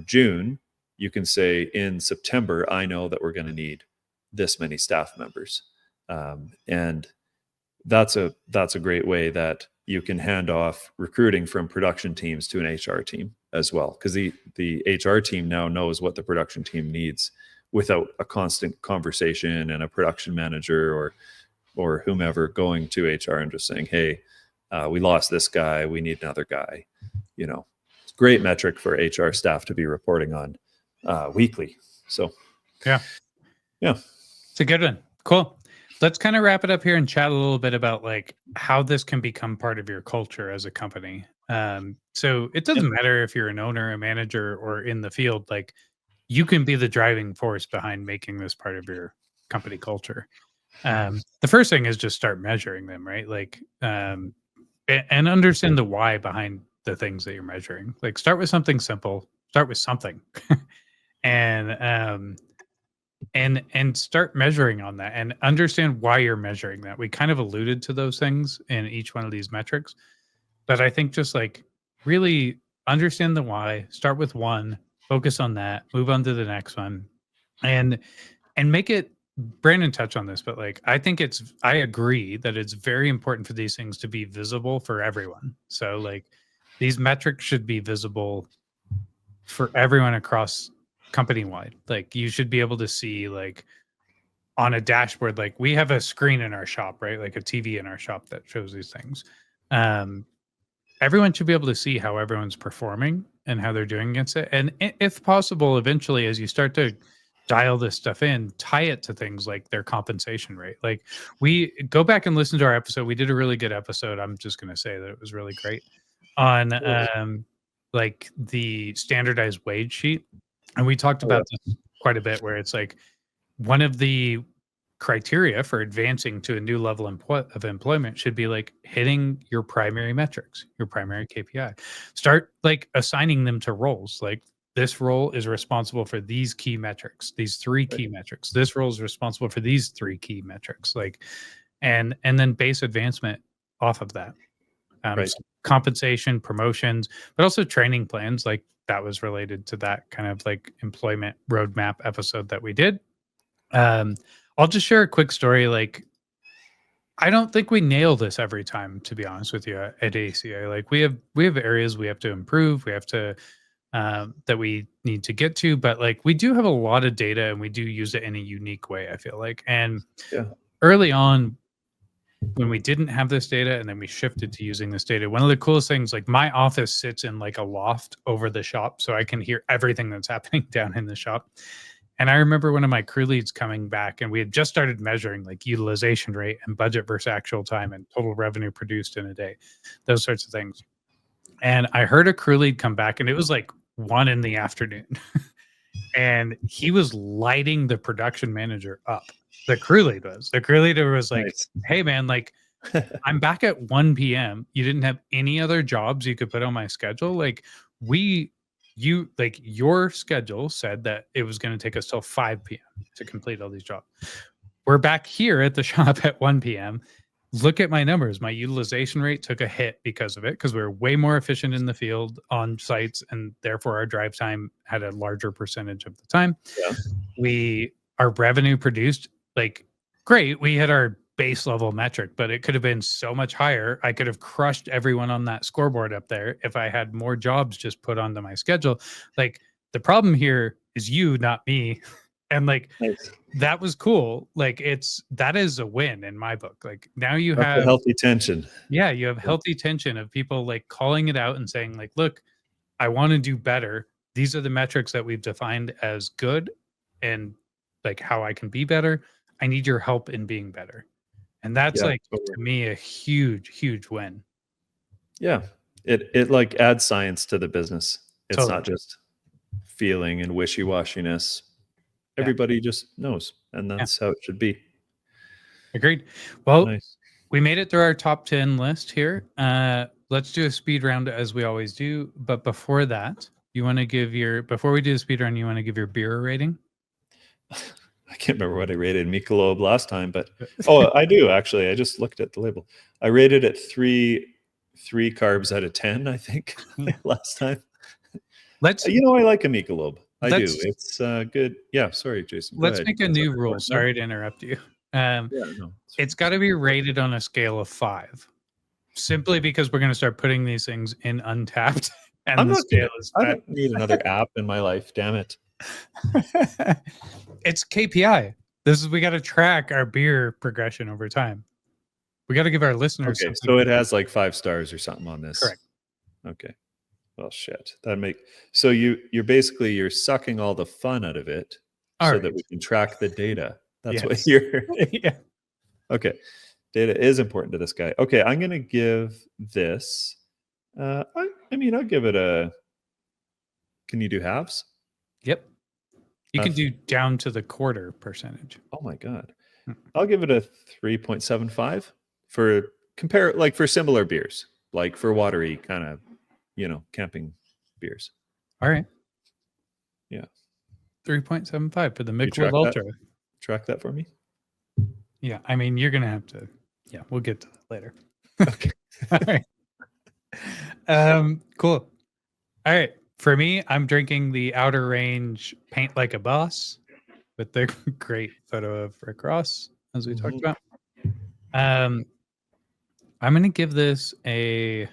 June, you can say, in September, I know that we're going to need this many staff members, and that's a great way that you can hand off recruiting from production teams to an HR team as well, because the HR team now knows what the production team needs without a constant conversation and a production manager or whomever going to HR and just saying, hey, we lost this guy, we need another guy. It's a great metric for HR staff to be reporting on weekly. So yeah, it's a good one. Cool. Let's kind of wrap it up here and chat a little bit about like how this can become part of your culture as a company. So it doesn't matter if you're an owner, a manager, or in the field, like you can be the driving force behind making this part of your company culture. The first thing is just start measuring them, right? Like, and understand the why behind the things that you're measuring. Like start with something simple, start with something and start measuring on that and understand why you're measuring that. We kind of alluded to those things in each one of these metrics, but I think just like really understand the why, start with one, focus on that, move on to the next one, and make it. Brandon touched on this, but like I agree that it's very important for these things to be visible for everyone. So like these metrics should be visible for everyone across company wide. Like you should be able to see like on a dashboard, like we have a screen in our shop, right? Like a TV in our shop that shows these things. Everyone should be able to see how everyone's performing and how they're doing against it. And if possible, eventually, as you start to dial this stuff in, tie it to things like their compensation rate. Like we go back and listen to our episode. We did a really good episode. I'm just going to say that it was really great on like the standardized wage sheet. And we talked about this quite a bit, where it's like one of the criteria for advancing to a new level of employment should be like hitting your primary metrics, your primary KPI. Start like assigning them to roles. Like this role is responsible for these key metrics, these three key metrics. This role is responsible for these three key metrics. Like, and then base advancement off of that. So compensation, promotions, but also training plans. Like that was related to that kind of like employment roadmap episode that we did. I'll just share a quick story. Like, I don't think we nail this every time, to be honest with you, at ACA. Like, we have areas we have to improve. We have to that we need to get to, but like we do have a lot of data, and we do use it in a unique way, I feel like. And early on, when we didn't have this data, and then we shifted to using this data, one of the coolest things, like my office sits in like a loft over the shop, so I can hear everything that's happening down in the shop. And I remember one of my crew leads coming back, and we had just started measuring like utilization rate and budget versus actual time and total revenue produced in a day, those sorts of things. And I heard a crew lead come back, and it was like 1 p.m. and he was lighting the production manager up. The crew leader was like, nice. Hey man, like I'm back at 1 p.m. You didn't have any other jobs you could put on my schedule. Like your schedule said that it was going to take us till 5 p.m. to complete all these jobs. We're back here at the shop at 1 p.m. Look at my numbers. My utilization rate took a hit because of it, because we were way more efficient in the field on sites, and therefore our drive time had a larger percentage of the time. Our revenue produced like great. We hit our base level metric, but it could have been so much higher. I could have crushed everyone on that scoreboard up there if I had more jobs just put onto my schedule. Like the problem here is you, not me. And like that was cool. Like that is a win in my book. Like now you have a healthy tension. Yeah, you have healthy tension of people like calling it out and saying like, look, I want to do better. These are the metrics that we've defined as good, and like how I can be better. I need your help in being better. And that's to me a huge win. Yeah. It like adds science to the business. It's not just feeling and wishy-washiness. Everybody just knows, and that's how it should be. Agreed. Well, we made it through our top 10 list here. Let's do a speed round as we always do. But before that, before we do the speed round, you want to give your beer rating? I can't remember what I rated Michelob last time, but I do actually. I just looked at the label. I rated it 3 carbs out of 10, I think, last time. I like a Michelob. I do. It's good. Yeah, sorry, Jason. Let's make a new rule. Sorry to interrupt you. It's got to be rated on a scale of 5, simply because we're going to start putting these things in Untapped. And I don't need another app in my life. Damn it. It's KPI. We got to track our beer progression over time. We got to give our listeners. Okay, so it has like 5 stars or something on this. Correct. Okay. Well, shit. So you're sucking all the fun out of it that we can track the data. That's what you're. Yeah. Okay. Data is important to this guy. Okay, I'm gonna give this. I'll give it a. Can you do halves? Yep. You can do down to the quarter percentage. Oh my God. I'll give it a 3.75 for similar beers, like for watery kind of, camping beers. All right. Yeah. 3.75 for the Michelob Ultra. Track that for me. Yeah. I mean, you're going to have to, we'll get to that later. Okay. All right. Cool. All right. For me, I'm drinking the Outer Range Paint Like a Boss with the great photo of Rick Ross, as we talked about. I'm going to give this a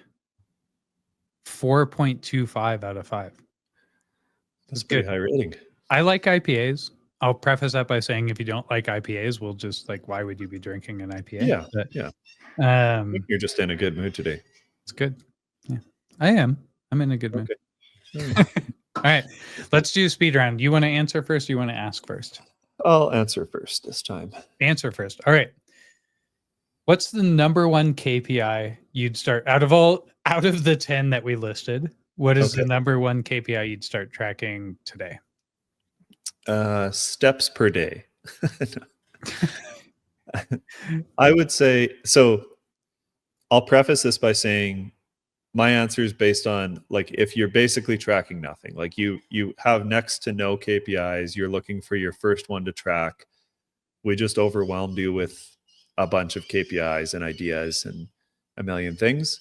4.25 out of 5. That's pretty high rating. I like IPAs. I'll preface that by saying if you don't like IPAs, we'll just like, why would you be drinking an IPA? Yeah. But, Yeah. I think um, you're just in a good mood today. it's good. Yeah, I am. I'm in a good mood. Okay. All right, let's do speed round. You want to answer first? Or you want to ask first? I'll answer first this time. Answer first. All right. What's the number one KPI you'd start out of the 10 that we listed? What is the number one KPI you'd start tracking today? Steps per day. I would say, so I'll preface this by saying my answer is based on like if you're basically tracking nothing, like you have next to no KPIs, you're looking for your first one to track. We just overwhelmed you with a bunch of KPIs and ideas and a million things.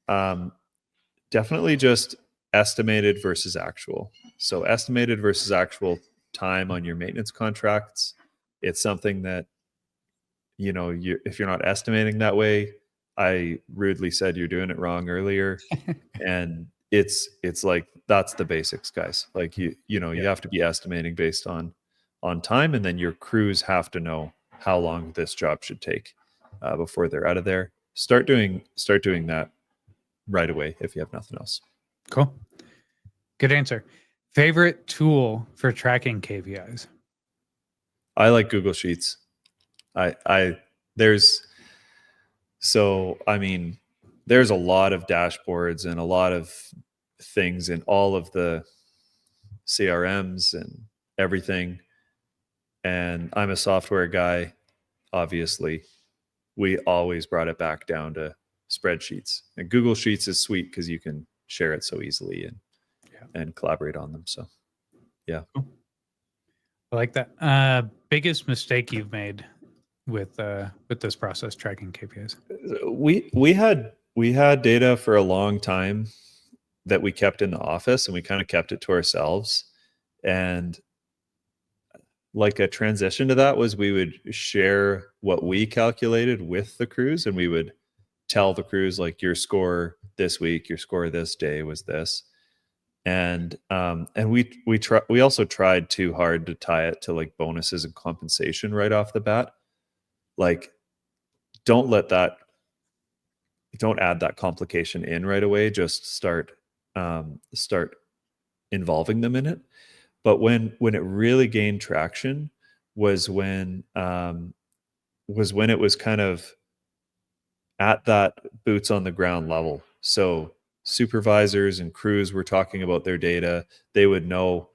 Definitely just estimated versus actual. So estimated versus actual time on your maintenance contracts. It's something that, if you're not estimating that way, I rudely said you're doing it wrong earlier. And it's like, that's the basics, guys. Like you have to be estimating based on time. And then your crews have to know how long this job should take before they're out of there. Start doing that right away if you have nothing else. Cool. Good answer. Favorite tool for tracking KPIs? I like Google Sheets. There's a lot of dashboards and a lot of things in all of the CRMs and everything. And I'm a software guy. Obviously, we always brought it back down to spreadsheets. And Google Sheets is sweet because you can share it so easily and collaborate on them. So, yeah. Cool. I like that. Biggest mistake you've made with this process tracking KPIs? We had data for a long time that we kept in the office, and we kind of kept it to ourselves. And like a transition to that was we would share what we calculated with the crews, and we would tell the crews like, your score this week, your score this day was this. And we also tried too hard to tie it to like bonuses and compensation right off the bat. Like, don't add that complication in right away. Just start involving them in it. But when it really gained traction was when it was kind of at that boots on the ground level. So supervisors and crews were talking about their data. They would know,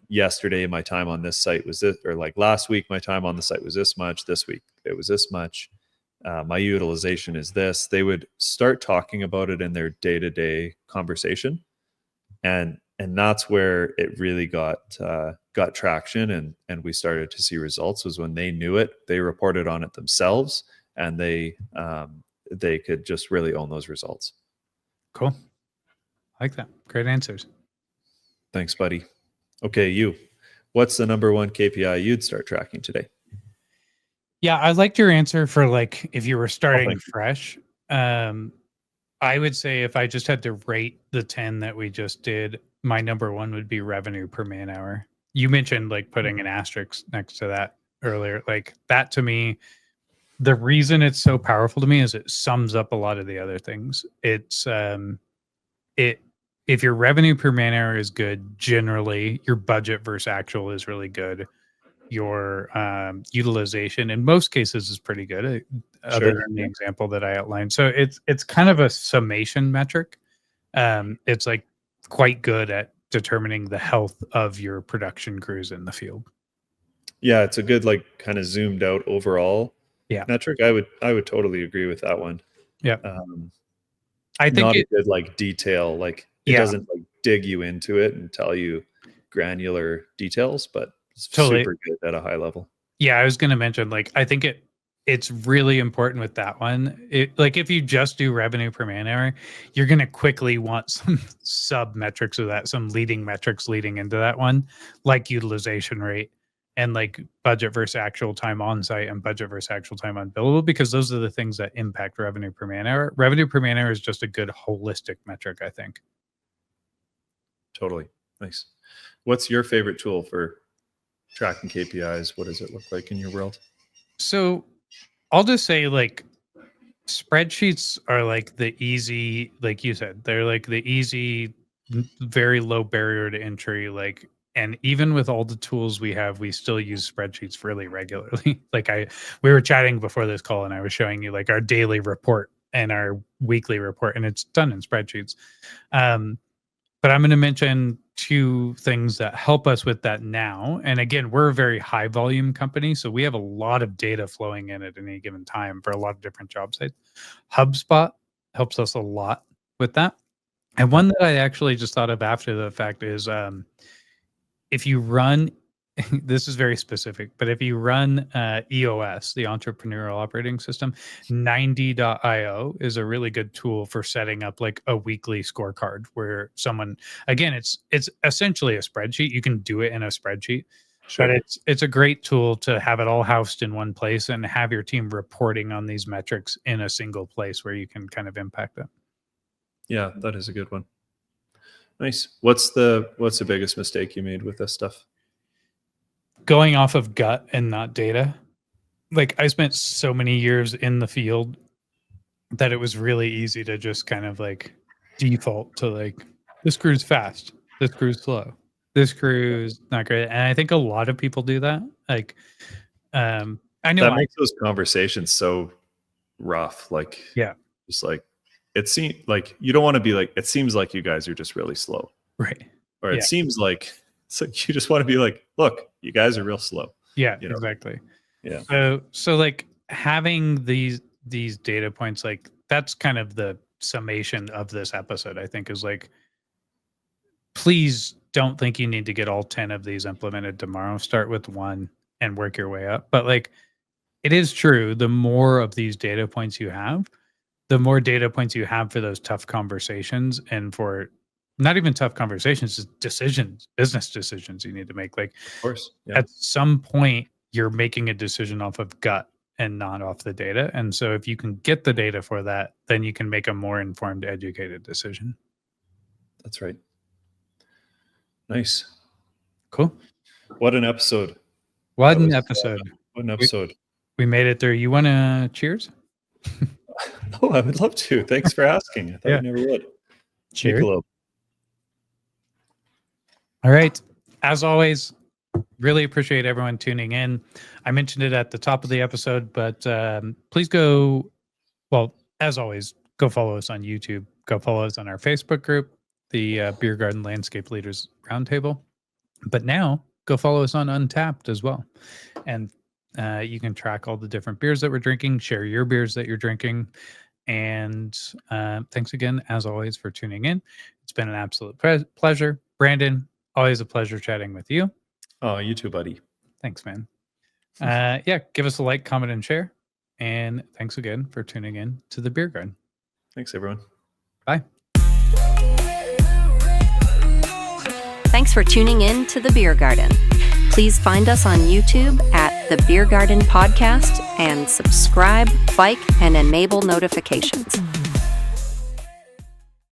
yesterday my time on this site was this, or like last week my time on the site was this much, this week it was this much, my utilization is this. They would start talking about it in their day-to-day conversation, and that's where it really got traction, and we started to see results. Was when they knew it, they reported on it themselves, and they could just really own those results. Cool. I like that. Great answers. Thanks, buddy. Okay, what's the number one KPI you'd start tracking today? Yeah, I liked your answer for like if you were starting fresh. I would say if I just had to rate the 10 that we just did, my number one would be revenue per man hour. You mentioned like putting an asterisk next to that earlier. Like that to me, the reason it's so powerful to me is it sums up a lot of the other things. It's if your revenue per man hour is good, generally your budget versus actual is really good. Your utilization in most cases is pretty good, other than the example that I outlined. So it's kind of a summation metric. It's like quite good at determining the health of your production crews in the field. Yeah, it's a good like kind of zoomed out overall metric. I would totally agree with that one. Yeah. I think not a good like detail, like it doesn't like dig you into it and tell you granular details, but it's super good at a high level. Yeah, I was going to mention like I think it's really important with that one. Like if you just do revenue per man hour, you're going to quickly want some sub metrics of that, some leading metrics leading into that one, like utilization rate and like budget versus actual time on site and budget versus actual time on billable, because those are the things that impact revenue per man hour. Revenue per man hour is just a good holistic metric, I think. Totally. Nice. What's your favorite tool for tracking KPIs? What does it look like in your world? So I'll just say, like, spreadsheets are like the easy, like you said, they're like the easy, very low barrier to entry. Like, and even with all the tools we have, we still use spreadsheets really regularly. Like we were chatting before this call, and I was showing you like our daily report and our weekly report, and it's done in spreadsheets. But I'm going to mention two things that help us with that now. And again, we're a very high volume company, so we have a lot of data flowing in at any given time for a lot of different job sites. HubSpot helps us a lot with that. And one that I actually just thought of after the fact is if you run, this is very specific, but if you run EOS, the Entrepreneurial Operating System, 90.io is a really good tool for setting up like a weekly scorecard where someone, again, it's essentially a spreadsheet. You can do it in a spreadsheet, Sure. but it's a great tool to have it all housed in one place and have your team reporting on these metrics in a single place where you can kind of impact them. Yeah, that is a good one. Nice. What's the biggest mistake you made with this stuff? Going off of gut and not data. Like, I spent so many years in the field that it was really easy to just kind of like default to like, this crew's fast, this crew's slow, this crew's not great. And I think a lot of people do that. Like, I know that makes those conversations so rough. Like, yeah, just like, it seems like you don't want to be like, it seems like you guys are just really slow. right. Or it seems like, so you just want to be like, look, you guys are real slow. Yeah, you know? exactly. Yeah. So like having these data points, like that's kind of the summation of this episode, I think, is like, please don't think you need to get all 10 of these implemented tomorrow. Start with one and work your way up. But like, it is true, the more of these data points you have, the more data points you have for those tough conversations, and for not even tough conversations, just decisions, business decisions you need to make. Like, of course, yeah. At some point, you're making a decision off of gut and not off the data. And so if you can get the data for that, then you can make a more informed, educated decision. That's right. Nice. Cool. What an episode. What an episode. What an episode. We made it through. You want to cheers? Oh, I would love to. Thanks for asking. I thought you never would. Cheers. Michelob. All right. As always, really appreciate everyone tuning in. I mentioned it at the top of the episode, but please go, well, as always, go follow us on YouTube. Go follow us on our Facebook group, the Beer Garden Landscape Leaders Roundtable. But now, go follow us on Untapped as well. And you can track all the different beers that we're drinking, share your beers that you're drinking. And thanks again, as always, for tuning in. It's been an absolute pleasure. Brandon, always a pleasure chatting with you. Oh, you too, buddy. Thanks, man. Give us a like, comment, and share. And thanks again for tuning in to the Beer Garden. Thanks, everyone. Bye. Thanks for tuning in to the Beer Garden. Please find us on YouTube at the Beer Garden Podcast and subscribe, like, and enable notifications.